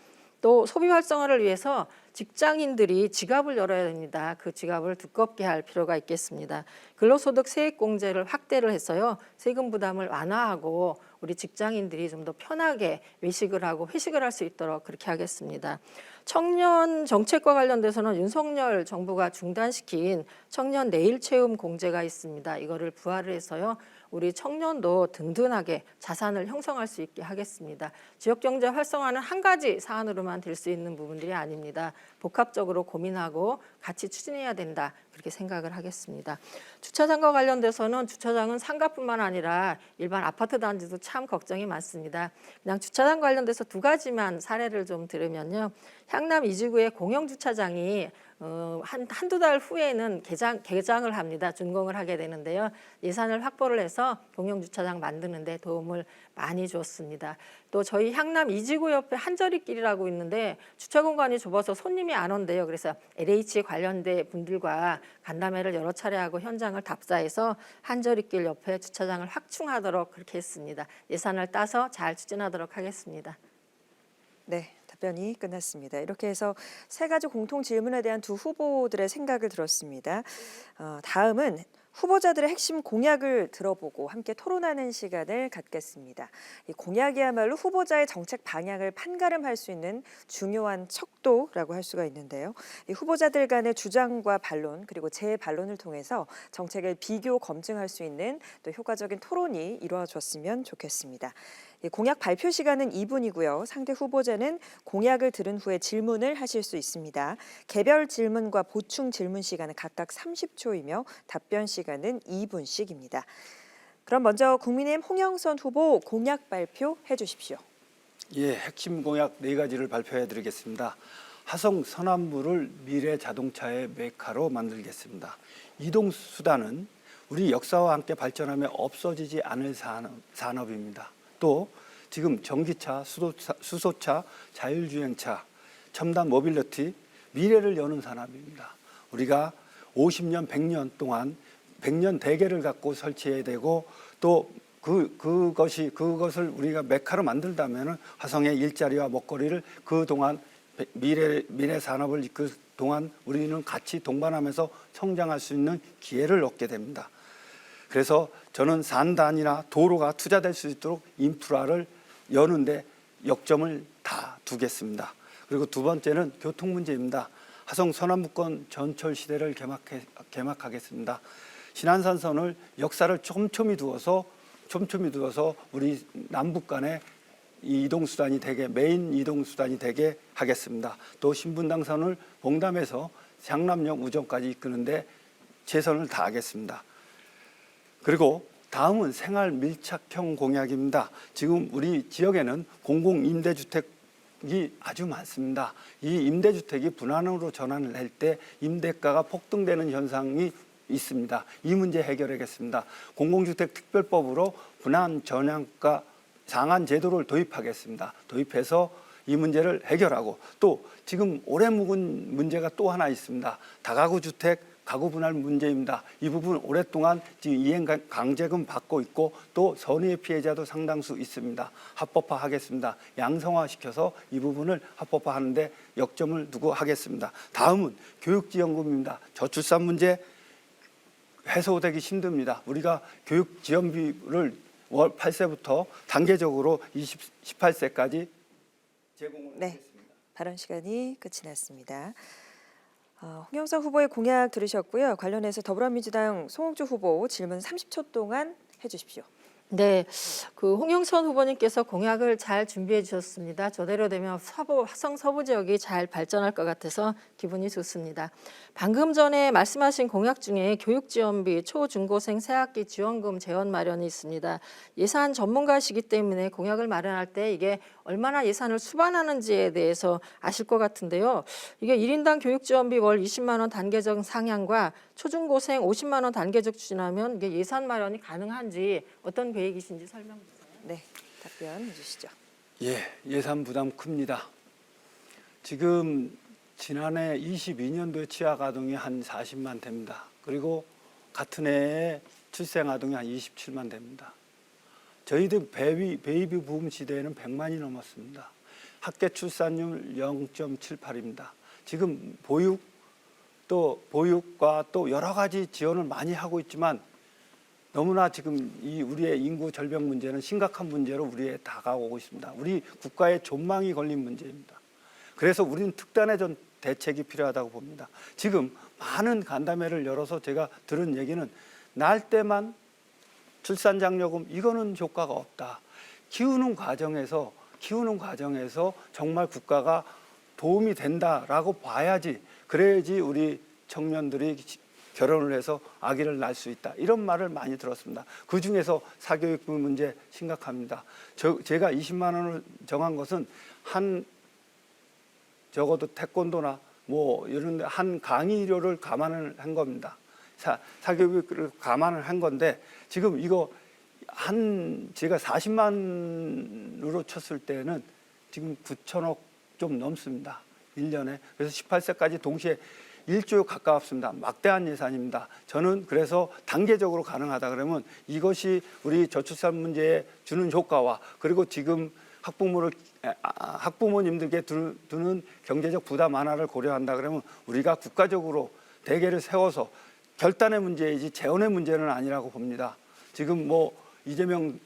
또 소비 활성화를 위해서 직장인들이 지갑을 열어야 됩니다. 그 지갑을 두껍게 할 필요가 있겠습니다. 근로소득 세액공제를 확대를 해서요, 세금 부담을 완화하고 우리 직장인들이 좀 더 편하게 외식을 하고 회식을 할 수 있도록 그렇게 하겠습니다. 청년 정책과 관련돼서는 윤석열 정부가 중단시킨 청년 내일 체험 공제가 있습니다. 이거를 부활을 해서요, 우리 청년도 든든하게 자산을 형성할 수 있게 하겠습니다. 지역경제 활성화는 한 가지 사안으로만 될 수 있는 부분들이 아닙니다. 복합적으로 고민하고 같이 추진해야 된다, 그렇게 생각을 하겠습니다. 주차장과 관련돼서는 주차장은 상가뿐만 아니라 일반 아파트 단지도 참 걱정이 많습니다. 그냥 주차장 관련돼서 두 가지만 사례를 좀 들으면요. 향남 이지구의 공영주차장이 한두 달 후에는 개장을 합니다. 준공을 하게 되는데요. 예산을 확보를 해서 공영주차장 만드는 데 도움을 많이 줬습니다. 또 저희 향남 이지구 옆에 한저리길이라고 있는데 주차 공간이 좁아서 손님이 안 온대요. 그래서 LH 관련된 분들과 간담회를 여러 차례 하고 현장을 답사해서 한저리길 옆에 주차장을 확충하도록 그렇게 했습니다. 예산을 따서 잘 추진하도록 하겠습니다. 네, 답변이 끝났습니다. 이렇게 해서 세 가지 공통 질문에 대한 두 후보들의 생각을 들었습니다. 다음은 후보자들의 핵심 공약을 들어보고 함께 토론하는 시간을 갖겠습니다. 이 공약이야말로 후보자의 정책 방향을 판가름할 수 있는 중요한 척도라고 할 수가 있는데요. 이 후보자들 간의 주장과 반론 그리고 재반론을 통해서 정책을 비교 검증할 수 있는 또 효과적인 토론이 이루어졌으면 좋겠습니다. 공약 발표 시간은 2분이고요. 상대 후보자는 공약을 들은 후에 질문을 하실 수 있습니다. 개별 질문과 보충 질문 시간은 각각 30초이며 답변 시간은 2분씩입니다. 그럼 먼저 국민의힘 홍영선 후보 공약 발표해 주십시오. 예, 핵심 공약 4가지를 발표해 드리겠습니다. 화성 서남부를 미래 자동차의 메카로 만들겠습니다. 이동 수단은 우리 역사와 함께 발전하며 없어지지 않을 산업입니다. 또 지금 전기차, 수소차, 자율주행차, 첨단 모빌리티, 미래를 여는 산업입니다. 우리가 50년, 100년 동안 100년 대계를 갖고 설치해야 되고 또 그것을 우리가 메카로 만들다면 화성의 일자리와 먹거리를 그동안 미래 산업을 이끌 동안 우리는 같이 동반하면서 성장할 수 있는 기회를 얻게 됩니다. 그래서 저는 산단이나 도로가 투자될 수 있도록 인프라를 여는데 역점을 다 두겠습니다. 그리고 두 번째는 교통 문제입니다. 화성 서남부권 전철 시대를 개막하겠습니다. 신안산선을 역사를 촘촘히 두어서 우리 남북 간의 이동 수단이 되게 메인 이동 수단이 되게 하겠습니다. 또 신분당선을 봉담해서 장남역 우정까지 이끄는데 최선을 다하겠습니다. 그리고 다음은 생활 밀착형 공약입니다. 지금 우리 지역에는 공공 임대주택이 아주 많습니다. 이 임대주택이 분양으로 전환을 할 때 임대가가 폭등되는 현상이 있습니다. 이 문제 해결하겠습니다. 공공주택 특별법으로 분양 전환가 상한 제도를 도입하겠습니다. 도입해서 이 문제를 해결하고 또 지금 오래 묵은 문제가 또 하나 있습니다. 다가구 주택 가구 분할 문제입니다. 이 부분 오랫동안 지금 이행 강제금 받고 있고 또 선의의 피해자도 상당수 있습니다. 합법화하겠습니다. 양성화시켜서 이 부분을 합법화하는데 역점을 두고 하겠습니다. 다음은 교육지원금입니다. 저출산 문제 해소되기 힘듭니다. 우리가 교육지원비를 월 8세부터 단계적으로 18세까지 제공을 하겠습니다. 발언 시간이 끝이 났습니다. 홍영선 후보의 공약 들으셨고요. 관련해서 더불어민주당 송홍주 후보 질문 30초 동안 해주십시오. 네, 그 홍영선 후보님께서 공약을 잘 준비해 주셨습니다. 저대로 되면 화성 서부 지역이 잘 발전할 것 같아서 기분이 좋습니다. 방금 전에 말씀하신 공약 중에 교육지원비, 초중고생 새학기 지원금 재원 마련이 있습니다. 예산 전문가시기 때문에 공약을 마련할 때 이게 얼마나 예산을 수반하는지에 대해서 아실 것 같은데요. 이게 1인당 교육지원비 월 20만 원 단계적 상향과 초중고생 50만 원 단계적 추진하면 이게 예산 마련이 가능한지 어떤 계획이신지 설명 주세요. 네, 답변해 주시죠. 예, 예산 부담 큽니다. 지금 지난해 22년도에 취약 아동이 한 40만 됩니다. 그리고 같은 해에 출생 아동이 한 27만 됩니다. 저희들 베이비 붐 시대에는 100만이 넘었습니다. 합계 출산율 0.78입니다. 지금 보육과 또 여러 가지 지원을 많이 하고 있지만 너무나 지금 이 우리의 인구 절벽 문제는 심각한 문제로 우리에 다가오고 있습니다. 우리 국가의 존망이 걸린 문제입니다. 그래서 우리는 특단의 대책이 필요하다고 봅니다. 지금 많은 간담회를 열어서 제가 들은 얘기는 날 때만 출산장려금 이거는 효과가 없다. 키우는 과정에서 정말 국가가 도움이 된다라고 봐야지, 그래야지 우리 청년들이 결혼을 해서 아기를 낳을 수 있다. 이런 말을 많이 들었습니다. 그중에서 사교육비 문제 심각합니다. 제가 20만 원을 정한 것은 적어도 태권도나 뭐 이런 한 강의료를 감안을 한 겁니다. 사교육을 감안을 한 건데 지금 이거 제가 40만으로 쳤을 때는 지금 9천억 좀 넘습니다. 1년에. 그래서 18세까지 동시에 1조 가까웠습니다. 막대한 예산입니다. 저는 그래서 단계적으로 가능하다 그러면 이것이 우리 저출산 문제에 주는 효과와 그리고 지금 학부모님들께 두는 경제적 부담 완화를 고려한다 그러면 우리가 국가적으로 대계를 세워서 결단의 문제이지 재원의 문제는 아니라고 봅니다. 지금 뭐 이재명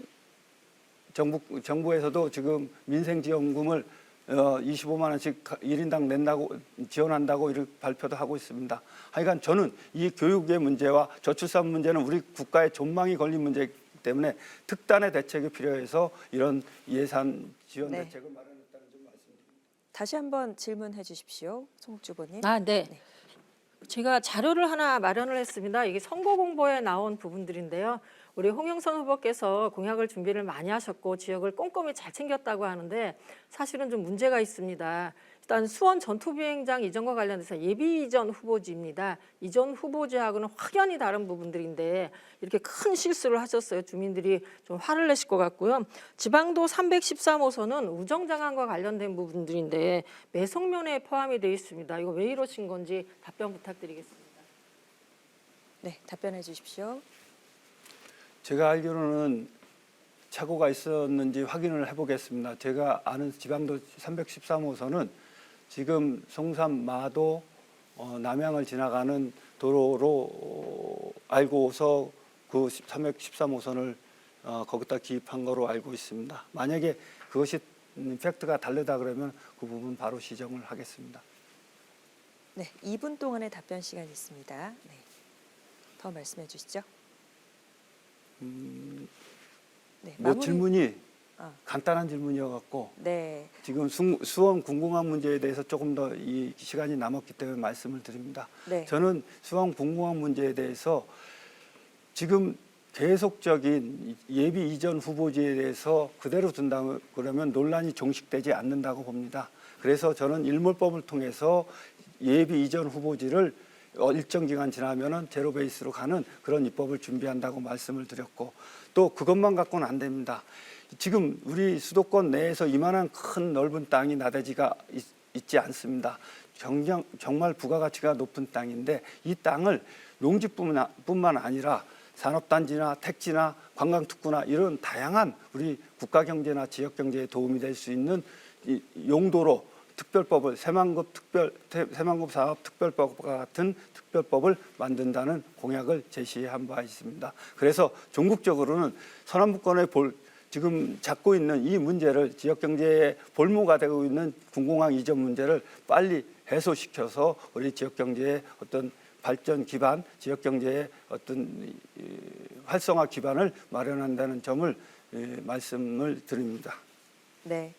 정부에서도 지금 민생지원금을 25만 원씩 1인당 낸다고 지원한다고 이렇게 발표도 하고 있습니다. 하여간 저는 이 교육의 문제와 저출산 문제는 우리 국가의 존망이 걸린 문제이기 때문에 특단의 대책이 필요해서 이런 예산 지원 대책을 마련했다는 점 말씀드립니다. 다시 한번 질문해 주십시오. 송옥주 후보님. 네. 제가 자료를 하나 마련을 했습니다. 이게 선거 공보에 나온 부분들인데요. 우리 홍영선 후보께서 공약을 준비를 많이 하셨고 지역을 꼼꼼히 잘 챙겼다고 하는데 사실은 좀 문제가 있습니다. 일단 수원 전투비행장 이전과 관련해서 예비 이전 후보지입니다. 이전 후보지하고는 확연히 다른 부분들인데 이렇게 큰 실수를 하셨어요. 주민들이 좀 화를 내실 것 같고요. 지방도 313호선은 우정장안과 관련된 부분들인데 매성면에 포함이 되어 있습니다. 이거 왜 이러신 건지 답변 부탁드리겠습니다. 네, 답변해 주십시오. 제가 알기로는 착오가 있었는지 확인을 해보겠습니다. 제가 아는 지방도 313호선은 지금 송산 마도 남양을 지나가는 도로로 알고서 그 313호선을 거기다 기입한 거로 알고 있습니다. 만약에 그것이 팩트가 다르다 그러면 그 부분 바로 시정을 하겠습니다. 네, 2분 동안의 답변 시간이 있습니다. 네, 더 말씀해 주시죠. 네, 마무리. 질문이 간단한 질문이어갖고 네, 지금 수원 군공항 문제에 대해서 조금 더 이 시간이 남았기 때문에 말씀을 드립니다. 네. 저는 수원 군공항 문제에 대해서 지금 계속적인 예비 이전 후보지에 대해서 그대로 둔다 그러면 논란이 종식되지 않는다고 봅니다. 그래서 저는 일몰법을 통해서 예비 이전 후보지를 일정 기간 지나면은 제로 베이스로 가는 그런 입법을 준비한다고 말씀을 드렸고 또 그것만 갖고는 안 됩니다. 지금 우리 수도권 내에서 이만한 큰 넓은 땅이 나대지가 있지 않습니다. 정말 부가가치가 높은 땅인데 이 땅을 농지뿐만 아니라 산업단지나 택지나 관광특구나 이런 다양한 우리 국가경제나 지역경제에 도움이 될 수 있는 용도로 특별법을 새만금 사업 특별법과 같은 특별법을 만든다는 공약을 제시한 바 있습니다. 그래서 전국적으로는 서남북권에 지금 잡고 있는 이 문제를 지역경제의 볼모가 되고 있는 군공항 이전 문제를 빨리 해소시켜서 우리 지역경제의 어떤 발전 기반, 지역경제의 어떤 활성화 기반을 마련한다는 점을 말씀을 드립니다. 네.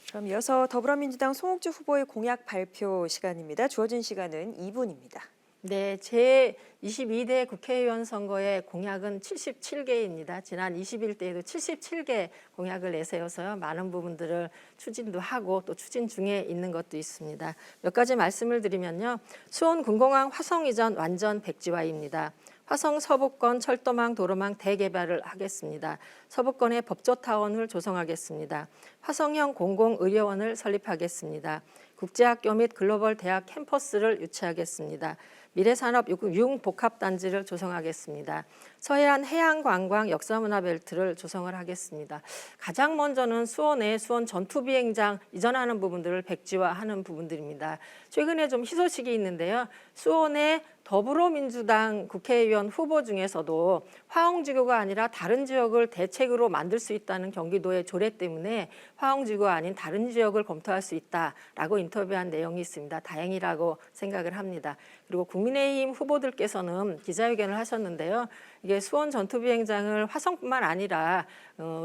그럼 이어서 더불어민주당 송옥주 후보의 공약 발표 시간입니다. 주어진 시간은 2분입니다. 네, 제 22대 국회의원 선거의 공약은 77개입니다. 지난 21대에도 77개 공약을 내세워서요. 많은 부분들을 추진도 하고 또 추진 중에 있는 것도 있습니다. 몇 가지 말씀을 드리면요. 수원 군공항 화성 이전 완전 백지화입니다. 화성 서부권 철도망 도로망 대개발을 하겠습니다. 서부권에 법조타운을 조성하겠습니다. 화성형 공공의료원을 설립하겠습니다. 국제학교 및 글로벌 대학 캠퍼스를 유치하겠습니다. 미래산업 융복합단지를 조성하겠습니다. 서해안 해양관광 역사문화벨트를 조성을 하겠습니다. 가장 먼저는 수원에 수원 전투비행장 이전하는 부분들을 백지화하는 부분들입니다. 최근에 좀 희소식이 있는데요. 수원에 더불어민주당 국회의원 후보 중에서도 화홍지구가 아니라 다른 지역을 대책으로 만들 수 있다는 경기도의 조례 때문에 화홍지구가 아닌 다른 지역을 검토할 수 있다라고 인터뷰한 내용이 있습니다. 다행이라고 생각을 합니다. 그리고 국민의힘 후보들께서는 기자회견을 하셨는데요. 이게 수원 전투비행장을 화성뿐만 아니라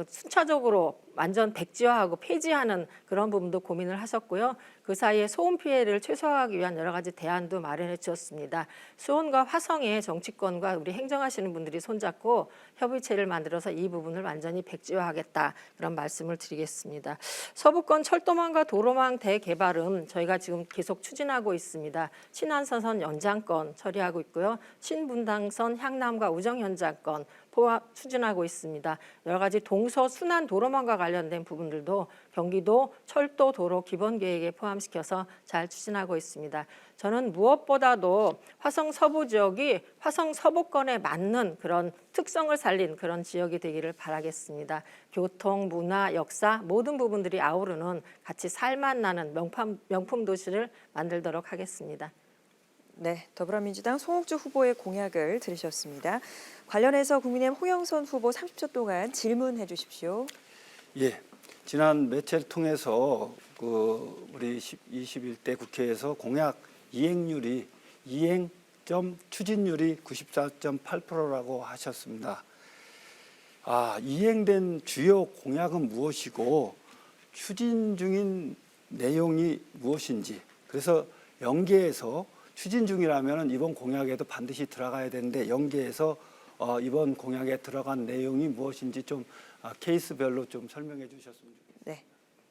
순차적으로 완전 백지화하고 폐지하는 그런 부분도 고민을 하셨고요. 그 사이에 소음 피해를 최소화하기 위한 여러 가지 대안도 마련해 주었습니다. 수원과 화성의 정치권과 우리 행정하시는 분들이 손잡고 협의체를 만들어서 이 부분을 완전히 백지화하겠다 그런 말씀을 드리겠습니다. 서부권 철도망과 도로망 대개발은 저희가 지금 계속 추진하고 있습니다. 신안선선 연장건 처리하고 있고요. 신분당선 향남과 우정 연장건 포함 추진하고 있습니다. 여러 가지 동서 순환 도로망과 관련된 부분들도 경기도 철도 도로 기본 계획에 포함시켜서 잘 추진하고 있습니다. 저는 무엇보다도 화성 서부 지역이 화성 서부권에 맞는 그런 특성을 살린 그런 지역이 되기를 바라겠습니다. 교통, 문화, 역사 모든 부분들이 아우르는 같이 살맛 나는 명품 도시를 만들도록 하겠습니다. 네, 더불어민주당 송옥주 후보의 공약을 들으셨습니다. 관련해서 국민의힘 홍영선 후보 30초 동안 질문해 주십시오. 예, 지난 매체를 통해서 우리 21대 국회에서 공약 이행점 추진율이 94.8%라고 하셨습니다. 이행된 주요 공약은 무엇이고 추진 중인 내용이 무엇인지, 그래서 연계해서 추진 중이라면 이번 공약에도 반드시 들어가야 되는데 연계해서 이번 공약에 들어간 내용이 무엇인지 좀 케이스별로 좀 설명해 주셨으면 좋겠습니다. 네.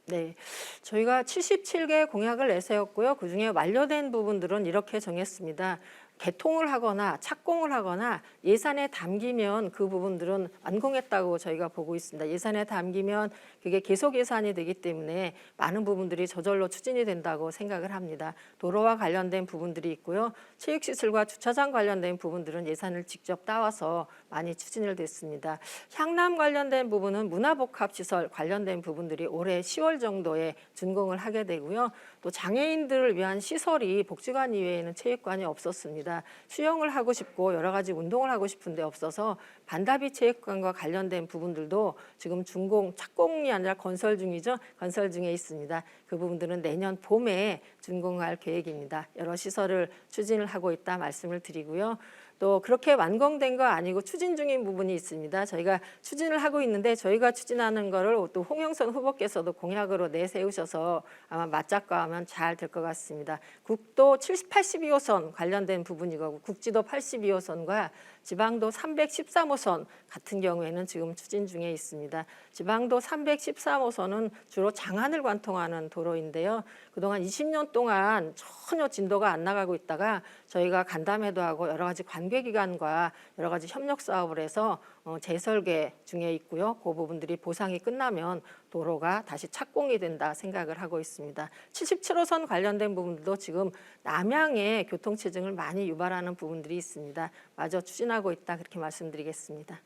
네, 저희가 77개 공약을 내세웠고요. 그중에 완료된 부분들은 이렇게 정했습니다. 개통을 하거나 착공을 하거나 예산에 담기면 그 부분들은 완공했다고 저희가 보고 있습니다. 예산에 담기면 그게 계속 예산이 되기 때문에 많은 부분들이 저절로 추진이 된다고 생각을 합니다. 도로와 관련된 부분들이 있고요. 체육시설과 주차장 관련된 부분들은 예산을 직접 따와서 많이 추진을 됐습니다. 향남 관련된 부분은 문화복합시설 관련된 부분들이 올해 10월 정도에 준공을 하게 되고요. 또 장애인들을 위한 시설이 복지관 이외에는 체육관이 없었습니다. 수영을 하고 싶고 여러 가지 운동을 하고 싶은데 없어서 반다비 체육관과 관련된 부분들도 지금 준공, 착공이 아니라 건설 중이죠. 건설 중에 있습니다. 그 부분들은 내년 봄에 준공할 계획입니다. 여러 시설을 추진을 하고 있다 말씀을 드리고요. 또 그렇게 완공된 거 아니고 추진 중인 부분이 있습니다. 저희가 추진을 하고 있는데 저희가 추진하는 거를 또 홍영선 후보께서도 공약으로 내세우셔서 아마 맞작가하면 잘 될 것 같습니다. 국도 82호선 관련된 부분이고 국지도 82호선과 지방도 313호선 같은 경우에는 지금 추진 중에 있습니다. 지방도 313호선은 주로 장안을 관통하는 도로인데요. 그동안 20년 동안 전혀 진도가 안 나가고 있다가 저희가 간담회도 하고 여러 가지 관계기관과 여러 가지 협력 사업을 해서 재설계 중에 있고요. 그 부분들이 보상이 끝나면 도로가 다시 착공이 된다 생각을 하고 있습니다. 77호선 관련된 부분들도 지금 남양에 교통체증을 많이 유발하는 부분들이 있습니다. 마저 추진하고 있다 그렇게 말씀드리겠습니다.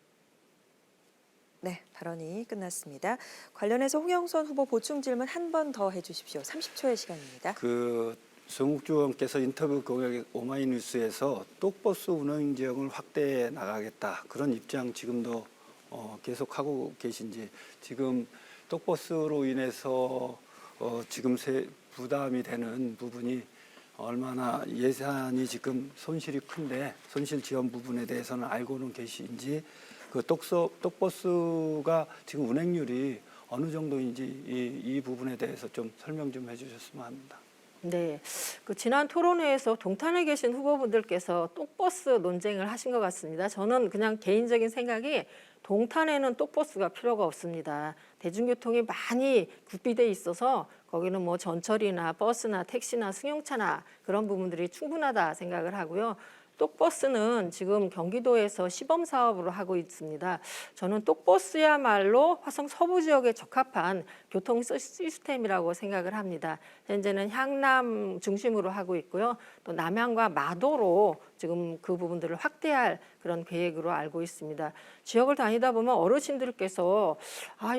네, 발언이 끝났습니다. 관련해서 홍영선 후보 보충 질문 한 번 더 해주십시오. 30초의 시간입니다. 송욱주 의원께서 인터뷰 공약에 오마이뉴스에서 똑버스 운행 지역을 확대해 나가겠다 그런 입장 지금도 계속하고 계신지, 지금 똑버스로 인해서 지금 부담이 되는 부분이 얼마나 예산이 지금 손실이 큰데 손실 지원 부분에 대해서는 알고는 계신지, 그 똑버스가 지금 운행률이 어느 정도인지 이 부분에 대해서 좀 설명 좀 해주셨으면 합니다. 네, 지난 토론회에서 동탄에 계신 후보분들께서 똑버스 논쟁을 하신 것 같습니다. 저는 그냥 개인적인 생각이 동탄에는 똑버스가 필요가 없습니다. 대중교통이 많이 구비돼 있어서 거기는 뭐 전철이나 버스나 택시나 승용차나 그런 부분들이 충분하다 생각을 하고요. 똑버스는 지금 경기도에서 시범 사업으로 하고 있습니다. 저는 똑버스야말로 화성 서부 지역에 적합한 교통 시스템이라고 생각을 합니다. 현재는 향남 중심으로 하고 있고요. 또 남양과 마도로 지금 그 부분들을 확대할 그런 계획으로 알고 있습니다. 지역을 다니다 보면 어르신들께서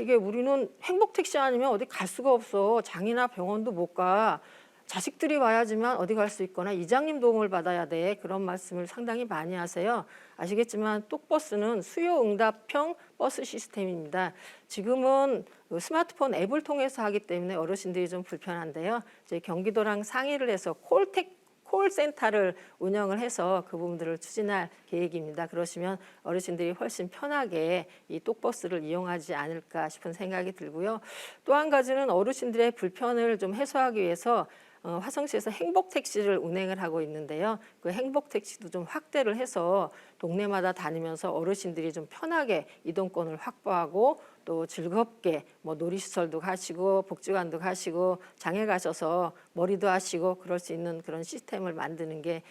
이게 우리는 행복택시 아니면 어디 갈 수가 없어. 장이나 병원도 못 가. 자식들이 와야지만 어디 갈 수 있거나 이장님 도움을 받아야 돼. 그런 말씀을 상당히 많이 하세요. 아시겠지만 똑버스는 수요 응답형 버스 시스템입니다. 지금은 스마트폰 앱을 통해서 하기 때문에 어르신들이 좀 불편한데요. 이제 경기도랑 상의를 해서 콜센터를 운영을 해서 그 부분들을 추진할 계획입니다. 그러시면 어르신들이 훨씬 편하게 이 똑버스를 이용하지 않을까 싶은 생각이 들고요. 또 한 가지는 어르신들의 불편을 좀 해소하기 위해서 화성시에서 행복택시를 운행을 하고 있는데요. 그 행복택시도 좀 확대를 해서 동네마다 다니면서 어르신들이 좀 편하게 이동권을 확보하고 또 즐겁게 뭐 놀이시설도 가시고 복지관도 가시고 장에 가셔서 머리도 하시고 그럴 수 있는 그런 시스템을 만드는 게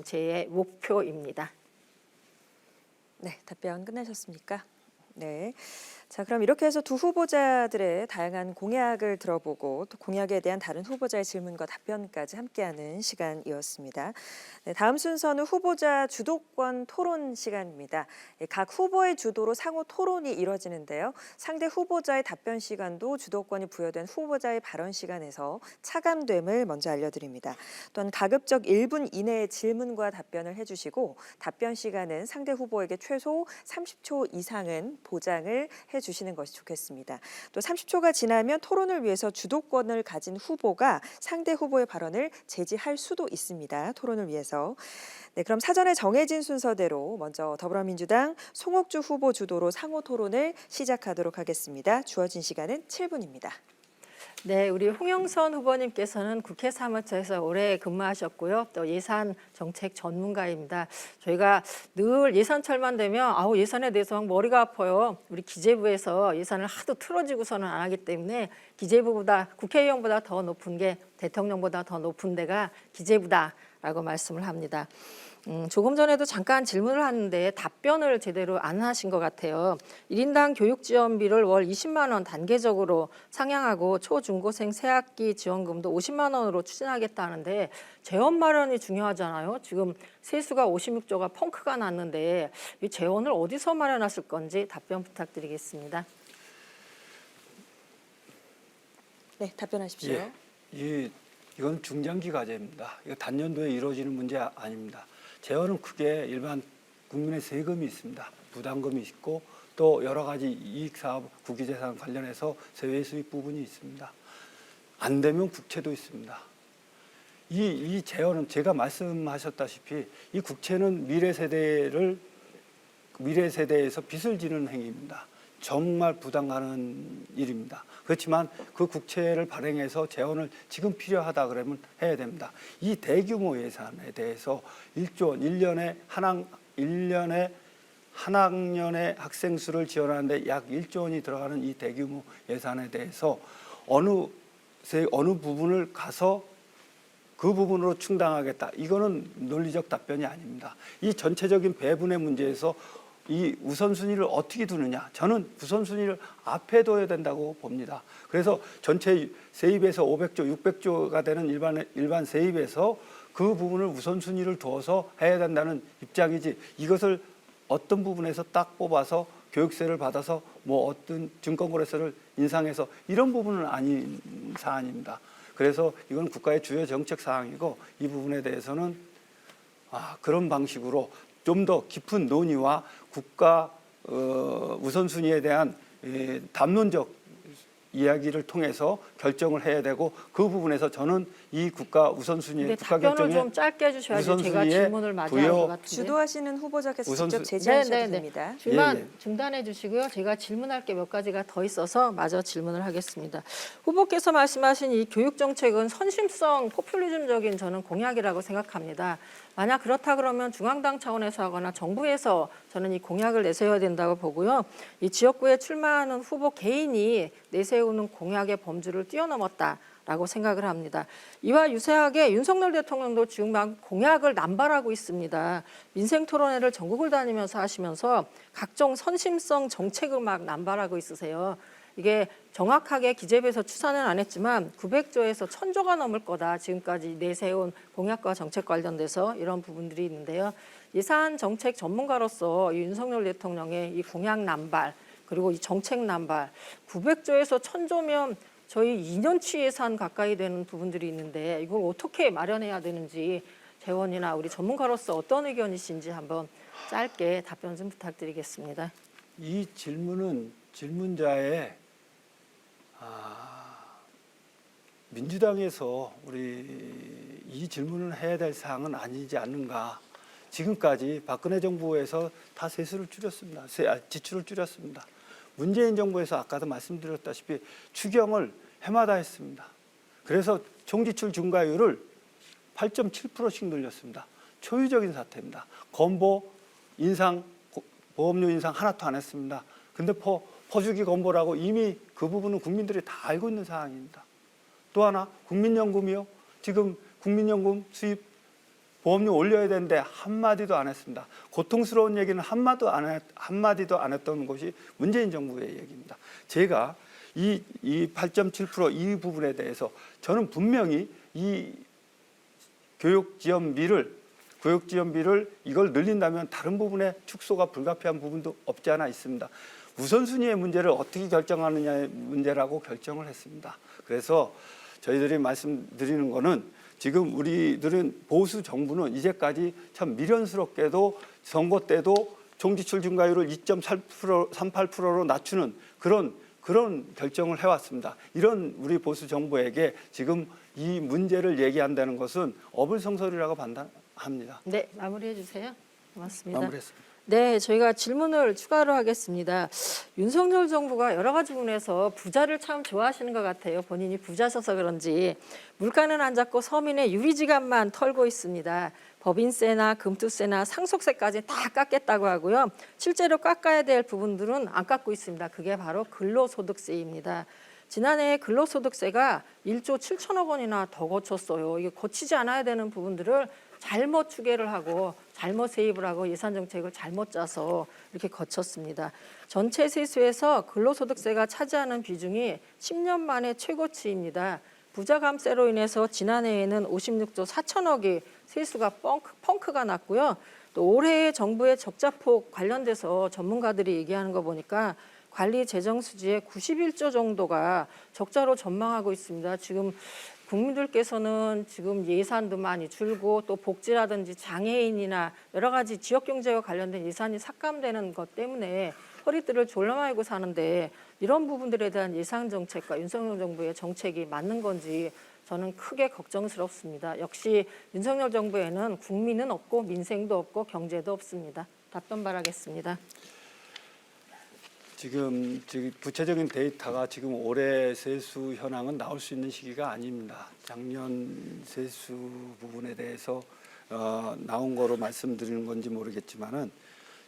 제 목표입니다. 네, 답변 끝내셨습니까? 네. 자, 그럼 이렇게 해서 두 후보자들의 다양한 공약을 들어보고 또 공약에 대한 다른 후보자의 질문과 답변까지 함께하는 시간이었습니다. 네, 다음 순서는 후보자 주도권 토론 시간입니다. 각 후보의 주도로 상호 토론이 이뤄지는데요. 상대 후보자의 답변 시간도 주도권이 부여된 후보자의 발언 시간에서 차감됨을 먼저 알려드립니다. 또한 가급적 1분 이내의 질문과 답변을 해주시고 답변 시간은 상대 후보에게 최소 30초 이상은 보장을 해주시는 것이 좋겠습니다. 또 30초가 지나면 토론을 위해서 주도권을 가진 후보가 상대 후보의 발언을 제지할 수도 있습니다. 토론을 위해서. 네, 그럼 사전에 정해진 순서대로 먼저 더불어민주당 송옥주 후보 주도로 상호 토론을 시작하도록 하겠습니다. 주어진 시간은 7분입니다. 네, 우리 홍영선 후보님께서는 국회 사무처에서 오래 근무하셨고요. 또 예산 정책 전문가입니다. 저희가 늘 예산철만 되면 예산에 대해서 머리가 아파요. 우리 기재부에서 예산을 하도 틀어지고서는 안 하기 때문에 기재부보다 국회의원보다 더 높은 게 대통령보다 더 높은 데가 기재부다라고 말씀을 합니다. 조금 전에도 잠깐 질문을 하는데 답변을 제대로 안 하신 것 같아요. 1인당 교육지원비를 월 20만 원 단계적으로 상향하고 초중고생 새학기 지원금도 50만 원으로 추진하겠다는데 재원 마련이 중요하잖아요. 지금 세수가 56조가 펑크가 났는데 이 재원을 어디서 마련하실 건지 답변 부탁드리겠습니다. 네, 답변하십시오. 이건 중장기 과제입니다. 이거 단년도에 이루어지는 문제 아닙니다. 재원은 크게 일반 국민의 세금이 있습니다. 부담금이 있고 또 여러 가지 이익사업, 국유재산 관련해서 세외수입 부분이 있습니다. 안 되면 국채도 있습니다. 이 재원은 제가 말씀하셨다시피 이 국채는 미래 세대에서 빚을 지는 행위입니다. 정말 부담 가는 일입니다. 그렇지만 그 국채를 발행해서 재원을 지금 필요하다 그러면 해야 됩니다. 이 대규모 예산에 대해서 1조 원, 1년에 한 학년의 학생 수를 지원하는데 약 1조 원이 들어가는 이 대규모 예산에 대해서 어느 부분을 가서 그 부분으로 충당하겠다. 이거는 논리적 답변이 아닙니다. 이 전체적인 배분의 문제에서 이 우선순위를 어떻게 두느냐. 저는 우선순위를 앞에 둬야 된다고 봅니다. 그래서 전체 세입에서 500조, 600조가 되는 일반 세입에서 그 부분을 우선순위를 두어서 해야 된다는 입장이지 이것을 어떤 부분에서 딱 뽑아서 교육세를 받아서 뭐 어떤 증권거래세를 인상해서 이런 부분은 아닌 사안입니다. 그래서 이건 국가의 주요 정책 사항이고 이 부분에 대해서는 그런 방식으로 좀 더 깊은 논의와 국가 우선순위에 대한 담론적 이야기를 통해서 결정을 해야 되고 그 부분에서 저는 이 국가 우선순위의 국가 답변을 결정에 좀 짧게 해주셔야지 제가 질문을 맞이할 것 같은데. 주도하시는 후보자께서 직접 제지하셔도 됩니다. 중단해 주시고요. 제가 질문할 게 몇 가지가 더 있어서 마저 질문을 하겠습니다. 후보께서 말씀하신 이 교육 정책은 선심성, 포퓰리즘적인 저는 공약이라고 생각합니다. 만약 그렇다 그러면 중앙당 차원에서 하거나 정부에서 저는 이 공약을 내세워야 된다고 보고요. 이 지역구에 출마하는 후보 개인이 내세우는 내세우는 공약의 범주를 뛰어넘었다라고 생각을 합니다. 이와 유사하게 윤석열 대통령도 지금 막 공약을 남발하고 있습니다. 민생토론회를 전국을 다니면서 하시면서 각종 선심성 정책을 막 남발하고 있으세요. 이게 정확하게 기재부에서 추산은 안 했지만 900조에서 1000조가 넘을 거다. 지금까지 내세운 공약과 정책 관련돼서 이런 부분들이 있는데요. 예산 정책 전문가로서 이 윤석열 대통령의 이 공약 남발 그리고 이 정책 남발 900조에서 1000조면 저희 2년치 예산 가까이 되는 부분들이 있는데 이걸 어떻게 마련해야 되는지 재원이나 우리 전문가로서 어떤 의견이신지 한번 짧게 답변 좀 부탁드리겠습니다. 이 질문은 질문자의 민주당에서 우리 이 질문을 해야 될 사항은 아니지 않는가. 지금까지 박근혜 정부에서 다 세수를 줄였습니다. 지출을 줄였습니다. 문재인 정부에서 아까도 말씀드렸다시피 추경을 해마다 했습니다. 그래서 총지출 증가율을 8.7%씩 늘렸습니다. 초유적인 사태입니다. 건보 인상, 보험료 인상 하나도 안 했습니다. 근데 퍼주기 건보라고 이미 그 부분은 국민들이 다 알고 있는 사항입니다. 또 하나 국민연금이요. 지금 국민연금 수입 보험료 올려야 되는데 한마디도 안 했습니다. 고통스러운 얘기는 한마디도 안 했던 것이 문재인 정부의 얘기입니다. 제가 이 8.7% 이 부분에 대해서 저는 분명히 이 교육지원비를 이걸 늘린다면 다른 부분에 축소가 불가피한 부분도 없지 않아 있습니다. 우선순위의 문제를 어떻게 결정하느냐의 문제라고 결정을 했습니다. 그래서 저희들이 말씀드리는 거는 지금 우리들은 보수 정부는 이제까지 참 미련스럽게도 선거 때도 총지출 증가율을 2.38%로 낮추는 그런 결정을 해왔습니다. 이런 우리 보수 정부에게 지금 이 문제를 얘기한다는 것은 어불성설이라고 판단합니다. 네, 마무리해 주세요. 고맙습니다. 마무리했습니다. 네, 저희가 질문을 추가로 하겠습니다. 윤석열 정부가 여러 가지 부분에서 부자를 참 좋아하시는 것 같아요. 본인이 부자셔서 그런지 물가는 안 잡고 서민의 유리지갑만 털고 있습니다. 법인세나 금투세나 상속세까지 다 깎겠다고 하고요. 실제로 깎아야 될 부분들은 안 깎고 있습니다. 그게 바로 근로소득세입니다. 지난해 근로소득세가 1조 7천억 원이나 더 거쳤어요. 이게 거치지 않아야 되는 부분들을 잘못 추계를 하고 잘못 세입을 하고 예산 정책을 잘못 짜서 이렇게 거쳤습니다. 전체 세수에서 근로소득세가 차지하는 비중이 10년 만에 최고치입니다. 부자 감세로 인해서 지난해에는 56조 4천억이 세수가 펑크가 났고요. 또 올해 정부의 적자폭 관련돼서 전문가들이 얘기하는 거 보니까 관리 재정 수지의 91조 정도가 적자로 전망하고 있습니다. 지금 국민들께서는 지금 예산도 많이 줄고 또 복지라든지 장애인이나 여러 가지 지역 경제와 관련된 예산이 삭감되는 것 때문에 허리띠를 졸라매고 사는데 이런 부분들에 대한 예산 정책과 윤석열 정부의 정책이 맞는 건지 저는 크게 걱정스럽습니다. 역시 윤석열 정부에는 국민은 없고 민생도 없고 경제도 없습니다. 답변 바라겠습니다. 지금 구체적인 데이터가 지금 올해 세수 현황은 나올 수 있는 시기가 아닙니다. 작년 세수 부분에 대해서 나온 거로 말씀드리는 건지 모르겠지만은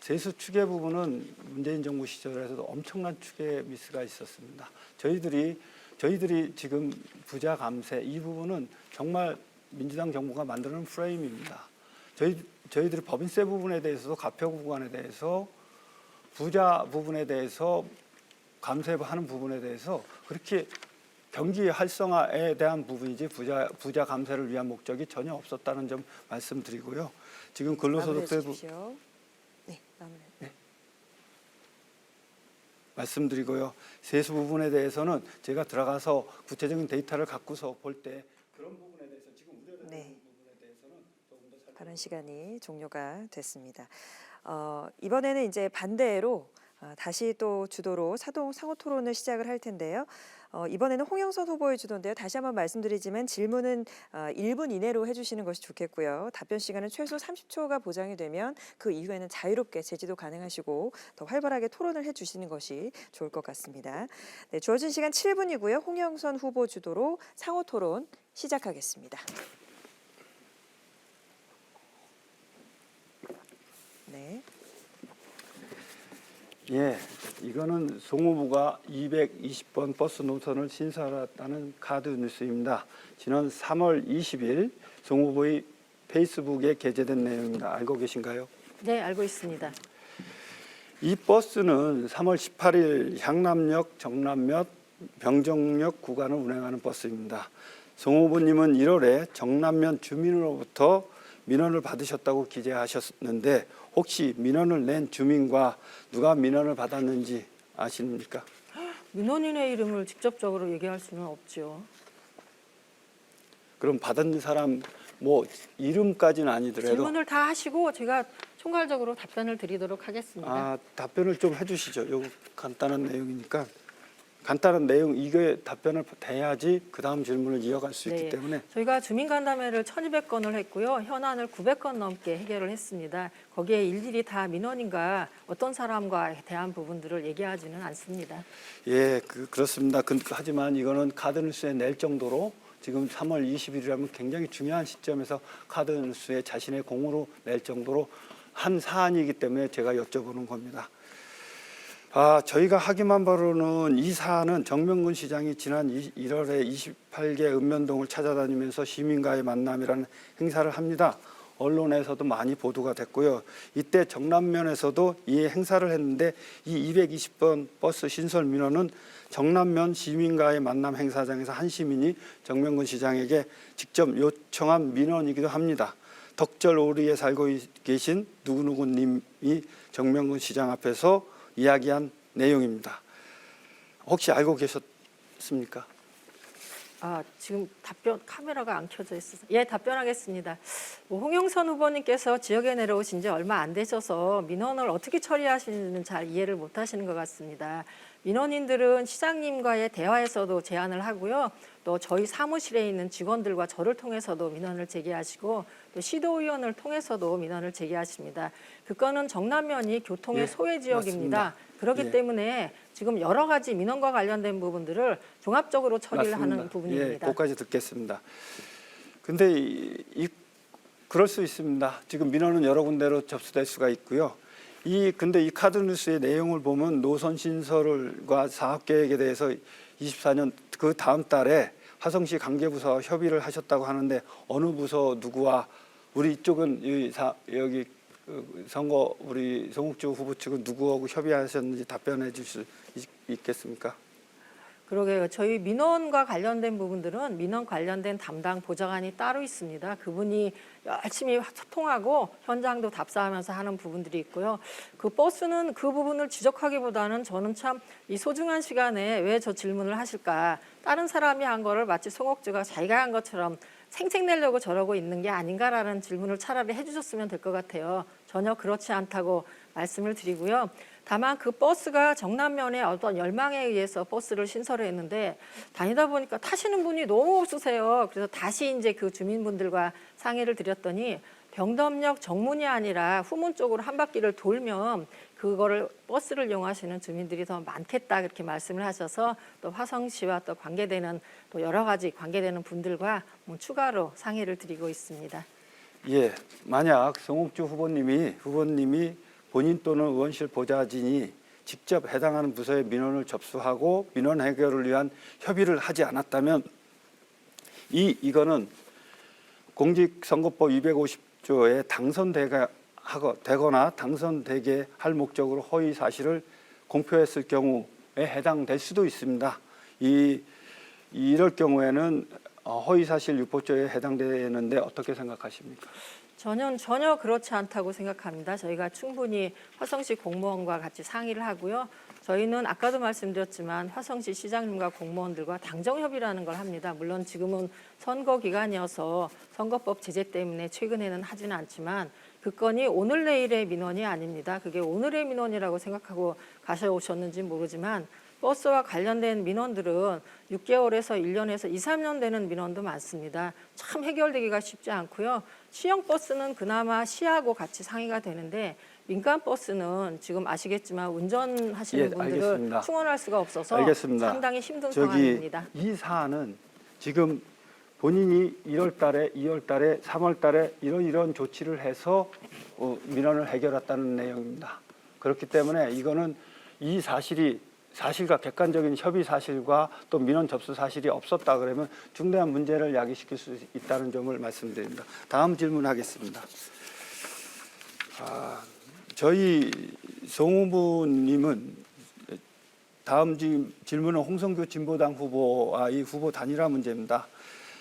세수 추계 부분은 문재인 정부 시절에서도 엄청난 추계 미스가 있었습니다. 저희들이 지금 부자 감세 이 부분은 정말 민주당 정부가 만드는 프레임입니다. 저희들이 법인세 부분에 대해서도 가표 구간에 대해서 부자 부분에 대해서 감세하는 부분에 대해서 그렇게 경기 활성화에 대한 부분이지 부자 감세를 위한 목적이 전혀 없었다는 점 말씀드리고요. 지금 근로소득세 네, 마무리. 네. 말씀드리고요. 세수 부분에 대해서는 제가 들어가서 구체적인 데이터를 갖고서 볼 때 그런 부분에 대해서 지금 우려되는 부분에 대해서는 조금 더 발언 시간이 종료가 됐습니다. 이번에는 이제 반대로 다시 또 주도로 상호 토론을 시작을 할 텐데요. 이번에는 홍영선 후보의 주도인데요. 다시 한번 말씀드리지만 질문은 1분 이내로 해주시는 것이 좋겠고요. 답변 시간은 최소 30초가 보장이 되면 그 이후에는 자유롭게 제지도 가능하시고 더 활발하게 토론을 해주시는 것이 좋을 것 같습니다. 네, 주어진 시간 7분이고요. 홍영선 후보 주도로 상호 토론 시작하겠습니다. 네. 예, 이거는 송호부가 220번 버스 노선을 신설했다는 카드 뉴스입니다. 지난 3월 20일 송호부의 페이스북에 게재된 내용입니다. 알고 계신가요? 네, 알고 있습니다. 이 버스는 3월 18일 향남역, 정남역, 병정역 구간을 운행하는 버스입니다. 송호부님은 1월에 정남면 주민으로부터 민원을 받으셨다고 기재하셨는데 혹시 민원을 낸 주민과 누가 민원을 받았는지 아십니까? 민원인의 이름을 직접적으로 얘기할 수는 없죠. 그럼 받은 사람 뭐 이름까지는 아니더라도 질문을 다 하시고 제가 총괄적으로 답변을 드리도록 하겠습니다. 답변을 좀 해주시죠. 이거 간단한 내용이니까 간단한 내용 이게 답변을 돼야지 그 다음 질문을 이어갈 수 있기 네. 때문에 저희가 주민간담회를 1,200건을 했고요. 현안을 900건 넘게 해결을 했습니다. 거기에 일일이 다 민원인과 어떤 사람과 대한 부분들을 얘기하지는 않습니다. 예, 그렇습니다. 하지만 이거는 카드뉴스에 낼 정도로 지금 3월 20일이라면 굉장히 중요한 시점에서 카드뉴스에 자신의 공으로 낼 정도로 한 사안이기 때문에 제가 여쭤보는 겁니다. 저희가 확인한 바로는 이 사안은 정명근 시장이 지난 1월에 28개 읍면동을 찾아다니면서 시민과의 만남이라는 행사를 합니다. 언론에서도 많이 보도가 됐고요. 이때 정남면에서도 이 행사를 했는데 이 220번 버스 신설 민원은 정남면 시민과의 만남 행사장에서 한 시민이 정명근 시장에게 직접 요청한 민원이기도 합니다. 덕절 오리에 살고 계신 누구누구님이 정명근 시장 앞에서 이야기한 내용입니다. 혹시 알고 계셨습니까? 지금 답변 카메라가 안 켜져 있어서 예, 답변하겠습니다. 홍영선 후보님께서 지역에 내려오신 지 얼마 안 되셔서 민원을 어떻게 처리하시는지는 잘 이해를 못 하시는 것 같습니다. 민원인들은 시장님과의 대화에서도 제안을 하고요. 또 저희 사무실에 있는 직원들과 저를 통해서도 민원을 제기하시고 또 시도의원을 통해서도 민원을 제기하십니다. 그 건은 정남면이 교통의 예, 소외 지역입니다. 맞습니다. 그렇기 예. 때문에 지금 여러 가지 민원과 관련된 부분들을 종합적으로 처리를 맞습니다. 하는 부분입니다. 예, 거기까지 듣겠습니다. 근데 그럴 수 있습니다. 지금 민원은 여러 군데로 접수될 수가 있고요. 근데 이 카드뉴스의 내용을 보면 노선 신설과 사업 계획에 대해서 24년 그 다음 달에 화성시 관계부서와 협의를 하셨다고 하는데 어느 부서 누구와 우리 이쪽은 여기 선거 우리 송옥주 후보 측은 누구하고 협의하셨는지 답변해 주실 수 있겠습니까? 그러게요. 저희 민원과 관련된 부분들은 민원 관련된 담당 보좌관이 따로 있습니다. 그분이 열심히 소통하고 현장도 답사하면서 하는 부분들이 있고요. 그 버스는 그 부분을 지적하기보다는 저는 참 이 소중한 시간에 왜 저 질문을 하실까. 다른 사람이 한 거를 마치 송옥주가 자기가 한 것처럼 생색내려고 저러고 있는 게 아닌가라는 질문을 차라리 해주셨으면 될 것 같아요. 전혀 그렇지 않다고 말씀을 드리고요. 다만 그 버스가 정남면의 어떤 열망에 의해서 버스를 신설했는데 다니다 보니까 타시는 분이 너무 없으세요. 그래서 다시 이제 그 주민분들과 상의를 드렸더니 병덤역 정문이 아니라 후문 쪽으로 한 바퀴를 돌면 그거를 버스를 이용하시는 주민들이 더 많겠다 그렇게 말씀을 하셔서 또 화성시와 또 관계되는 또 여러 가지 관계되는 분들과 추가로 상의를 드리고 있습니다. 예, 만약 송옥주 후보님이 본인 또는 의원실 보좌진이 직접 해당하는 부서에 민원을 접수하고 민원 해결을 위한 협의를 하지 않았다면 이거는 공직선거법 250조에 되거나 당선되게 할 목적으로 허위 사실을 공표했을 경우에 해당될 수도 있습니다. 이럴 경우에는 허위사실 유포죄에 해당되는데 어떻게 생각하십니까? 전혀 그렇지 않다고 생각합니다. 저희가 충분히 화성시 공무원과 같이 상의를 하고요. 저희는 아까도 말씀드렸지만 화성시 시장님과 공무원들과 당정협의라는 걸 합니다. 물론 지금은 선거 기간이어서 선거법 제재 때문에 최근에는 하지는 않지만 그 건이 오늘 내일의 민원이 아닙니다. 그게 오늘의 민원이라고 생각하고 가셔오셨는지 모르지만 버스와 관련된 민원들은 6개월에서 1년에서 2, 3년 되는 민원도 많습니다. 참 해결되기가 쉽지 않고요. 시형 버스는 그나마 시하고 같이 상의가 되는데 민간 버스는 지금 아시겠지만 운전하시는 분들을 알겠습니다. 충원할 수가 없어서 알겠습니다. 상당히 힘든 상황입니다. 이 사안은 지금 본인이 1월 달에, 2월 달에, 3월 달에 이런 조치를 해서 민원을 해결했다는 내용입니다. 그렇기 때문에 이거는 이 사실이 사실과 객관적인 협의 사실과 또 민원 접수 사실이 없었다 그러면 중대한 문제를 야기시킬 수 있다는 점을 말씀드립니다. 다음 질문하겠습니다. 저희 송 후보님은 다음 질문은 홍성규 진보당 후보와 이 후보 단일화 문제입니다.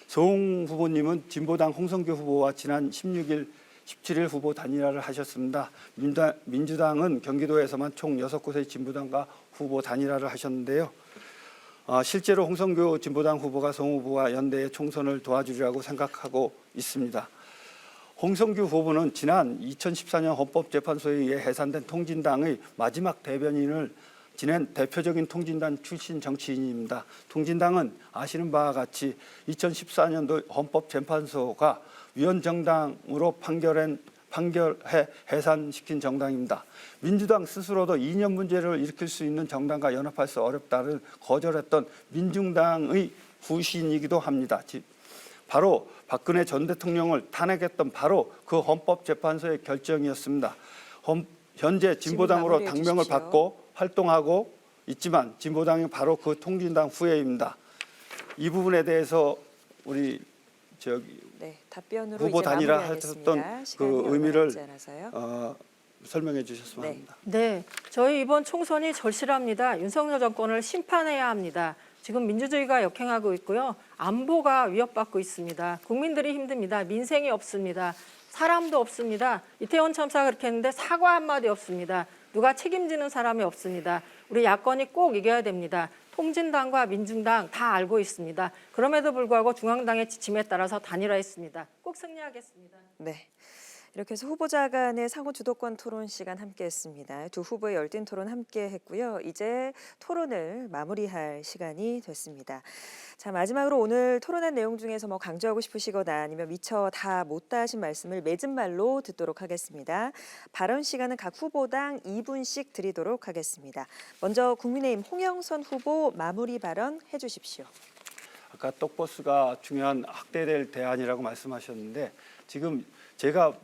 송 후보님은 진보당 홍성규 후보와 지난 16일, 17일 후보 단일화를 하셨습니다. 민주당은 경기도에서만 총 6곳의 진보당과 후보 단일화를 하셨는데요. 실제로 홍성규 진보당 후보가 송 후보와 연대의 총선을 도와주리라고 생각하고 있습니다. 홍성규 후보는 지난 2014년 헌법재판소에 의해 해산된 통진당의 마지막 대변인을 지낸 대표적인 통진당 출신 정치인입니다. 통진당은 아시는 바와 같이 2014년도 헌법재판소가 위헌정당으로 판결해 해산시킨 정당입니다. 민주당 스스로도 이념 문제를 일으킬 수 있는 정당과 연합할 수 어렵다는 거절했던 민중당의 후신이기도 합니다. 바로 박근혜 전 대통령을 탄핵했던 바로 그 헌법재판소의 결정이었습니다. 현재 진보당으로 당명을 받고 활동하고 있지만 진보당이 바로 그 통진당 후예입니다. 이 부분에 대해서 우리 답변으로 후보 이제 단일화 마무리하겠습니다. 했던 그 의미를 설명해 주셨으면 네. 합니다. 네, 저희 이번 총선이 절실합니다. 윤석열 정권을 심판해야 합니다. 지금 민주주의가 역행하고 있고요. 안보가 위협받고 있습니다. 국민들이 힘듭니다. 민생이 없습니다. 사람도 없습니다. 이태원 참사 그렇게 했는데 사과 한마디 없습니다. 누가 책임지는 사람이 없습니다. 우리 야권이 꼭 이겨야 됩니다. 통진당과 민중당 다 알고 있습니다. 그럼에도 불구하고 중앙당의 지침에 따라서 단일화했습니다. 꼭 승리하겠습니다. 네. 이렇게 해서 후보자 간의 상호 주도권 토론 시간 함께했습니다. 두 후보의 열띤 토론 함께했고요. 이제 토론을 마무리할 시간이 됐습니다. 자, 마지막으로 오늘 토론한 내용 중에서 강조하고 싶으시거나 아니면 미처 다 못다 하신 말씀을 맺은 말로 듣도록 하겠습니다. 발언 시간은 각 후보당 2분씩 드리도록 하겠습니다. 먼저 국민의힘 홍영선 후보 마무리 발언 해주십시오. 아까 똑버스가 중요한 확대될 대안이라고 말씀하셨는데 지금 제가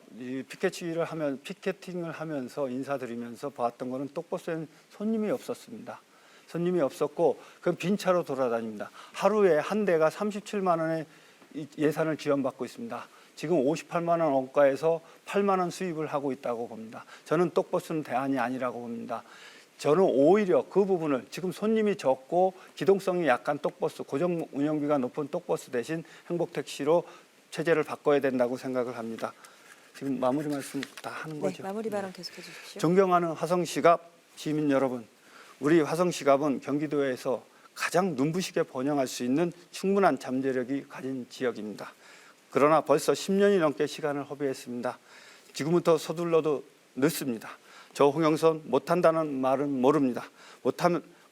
피켓팅을 하면서 인사드리면서 봤던 거는 똑버스에는 손님이 없었습니다. 손님이 없었고 그건 빈 차로 돌아다닙니다. 하루에 한 대가 37만 원의 예산을 지원받고 있습니다. 지금 58만 원 원가에서 8만 원 수입을 하고 있다고 봅니다. 저는 똑버스는 대안이 아니라고 봅니다. 저는 오히려 그 부분을 지금 손님이 적고 기동성이 약한 똑버스, 고정 운영비가 높은 똑버스 대신 행복택시로 체제를 바꿔야 된다고 생각을 합니다. 지금 마무리 말씀 다 하는 거죠. 네, 마무리 발언 계속해 주십시오. 존경하는 화성시갑 시민 여러분, 우리 화성시갑은 경기도에서 가장 눈부시게 번영할 수 있는 충분한 잠재력이 가진 지역입니다. 그러나 벌써 10년이 넘게 시간을 허비했습니다. 지금부터 서둘러도 늦습니다. 저 홍영선 못한다는 말은 모릅니다.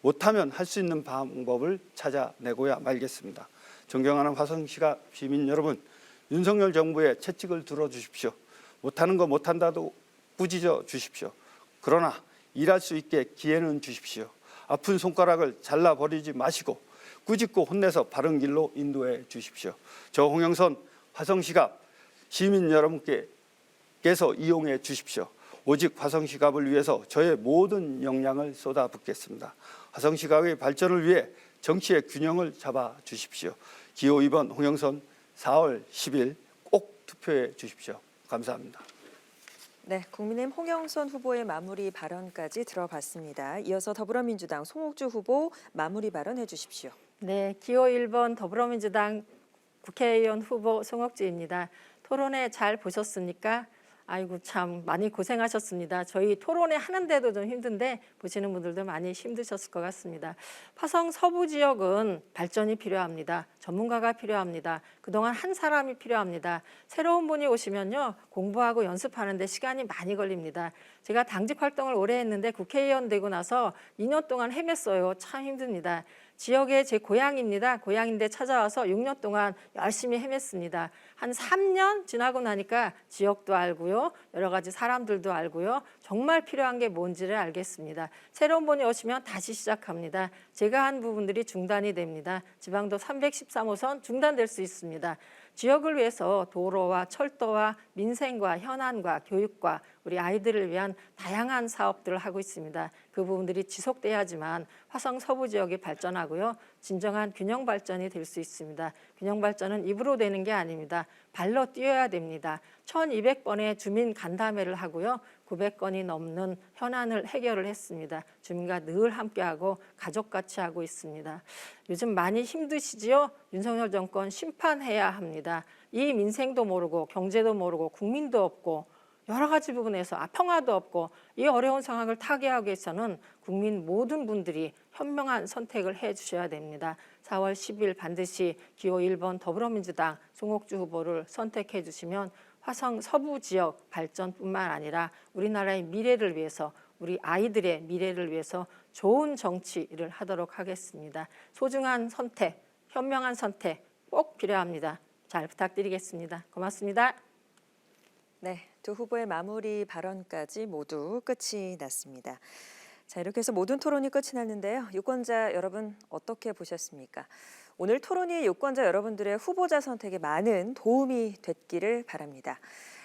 못하면 할 수 있는 방법을 찾아내고야 말겠습니다. 존경하는 화성시갑 시민 여러분, 윤석열 정부의 채찍을 들어주십시오. 못하는 거 못한다도 꾸짖어 주십시오. 그러나 일할 수 있게 기회는 주십시오. 아픈 손가락을 잘라버리지 마시고 꾸짖고 혼내서 바른 길로 인도해 주십시오. 저 홍영선 화성시갑 시민 여러분께서 이용해 주십시오. 오직 화성시갑을 위해서 저의 모든 역량을 쏟아붓겠습니다. 화성시갑의 발전을 위해 정치의 균형을 잡아 주십시오. 기호 2번 홍영선 4월 10일 꼭 투표해 주십시오. 감사합니다. 네, 국민의힘 홍영선 후보의 마무리 발언까지 들어봤습니다. 이어서 더불어민주당 송옥주 후보 마무리 발언해 주십시오. 네, 기호 1번 더불어민주당 국회의원 후보 송옥주입니다. 토론회 잘 보셨습니까? 아이고 참 많이 고생하셨습니다. 저희 토론회 하는데도 좀 힘든데 보시는 분들도 많이 힘드셨을 것 같습니다. 화성 서부 지역은 발전이 필요합니다. 전문가가 필요합니다. 그동안 한 사람이 필요합니다. 새로운 분이 오시면요 공부하고 연습하는데 시간이 많이 걸립니다. 제가 당직 활동을 오래 했는데 국회의원 되고 나서 2년 동안 헤맸어요. 참 힘듭니다. 지역에 제 고향입니다. 고향인데 찾아와서 6년 동안 열심히 헤맸습니다. 한 3년 지나고 나니까 지역도 알고요. 여러 가지 사람들도 알고요. 정말 필요한 게 뭔지를 알겠습니다. 새로운 분이 오시면 다시 시작합니다. 제가 한 부분들이 중단이 됩니다. 지방도 313호선 중단될 수 있습니다. 지역을 위해서 도로와 철도와 민생과 현안과 교육과 우리 아이들을 위한 다양한 사업들을 하고 있습니다. 그 부분들이 지속돼야지만 화성 서부 지역이 발전하고요. 진정한 균형 발전이 될 수 있습니다. 균형 발전은 입으로 되는 게 아닙니다. 발로 뛰어야 됩니다. 1200번의 주민 간담회를 하고요. 900건이 넘는 현안을 해결을 했습니다. 주민과 늘 함께하고 가족같이 하고 있습니다. 요즘 많이 힘드시지요? 윤석열 정권 심판해야 합니다. 이 민생도 모르고 경제도 모르고 국민도 없고 여러 가지 부분에서 평화도 없고 이 어려운 상황을 타개하기 위해서는 국민 모든 분들이 현명한 선택을 해주셔야 됩니다. 4월 10일 반드시 기호 1번 더불어민주당 송옥주 후보를 선택해 주시면 화성 서부 지역 발전뿐만 아니라 우리나라의 미래를 위해서 우리 아이들의 미래를 위해서 좋은 정치를 하도록 하겠습니다. 소중한 선택, 현명한 선택 꼭 필요합니다. 잘 부탁드리겠습니다. 고맙습니다. 네, 두 후보의 마무리 발언까지 모두 끝이 났습니다. 자, 이렇게 해서 모든 토론이 끝이 났는데요. 유권자 여러분 어떻게 보셨습니까? 오늘 토론이 유권자 여러분들의 후보자 선택에 많은 도움이 됐기를 바랍니다.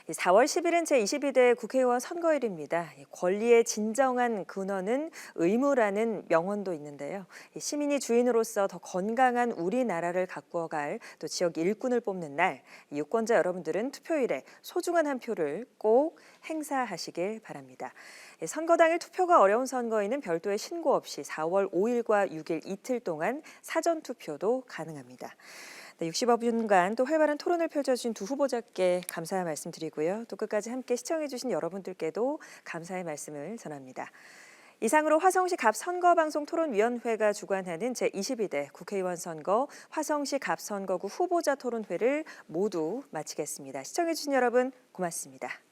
4월 10일은 제22대 국회의원 선거일입니다. 권리의 진정한 근원은 의무라는 명언도 있는데요. 시민이 주인으로서 더 건강한 우리나라를 가꾸어갈 또 지역 일꾼을 뽑는 날, 유권자 여러분들은 투표일에 소중한 한 표를 꼭 행사하시길 바랍니다. 선거 당일 투표가 어려운 선거인은 별도의 신고 없이 4월 5일과 6일 이틀 동안 사전 투표도 가능합니다. 네, 60여분간 또 활발한 토론을 펼쳐주신 두 후보자께 감사의 말씀드리고요. 또 끝까지 함께 시청해주신 여러분들께도 감사의 말씀을 전합니다. 이상으로 화성시 갑선거방송 토론위원회가 주관하는 제22대 국회의원 선거 화성시 갑선거구 후보자 토론회를 모두 마치겠습니다. 시청해주신 여러분 고맙습니다.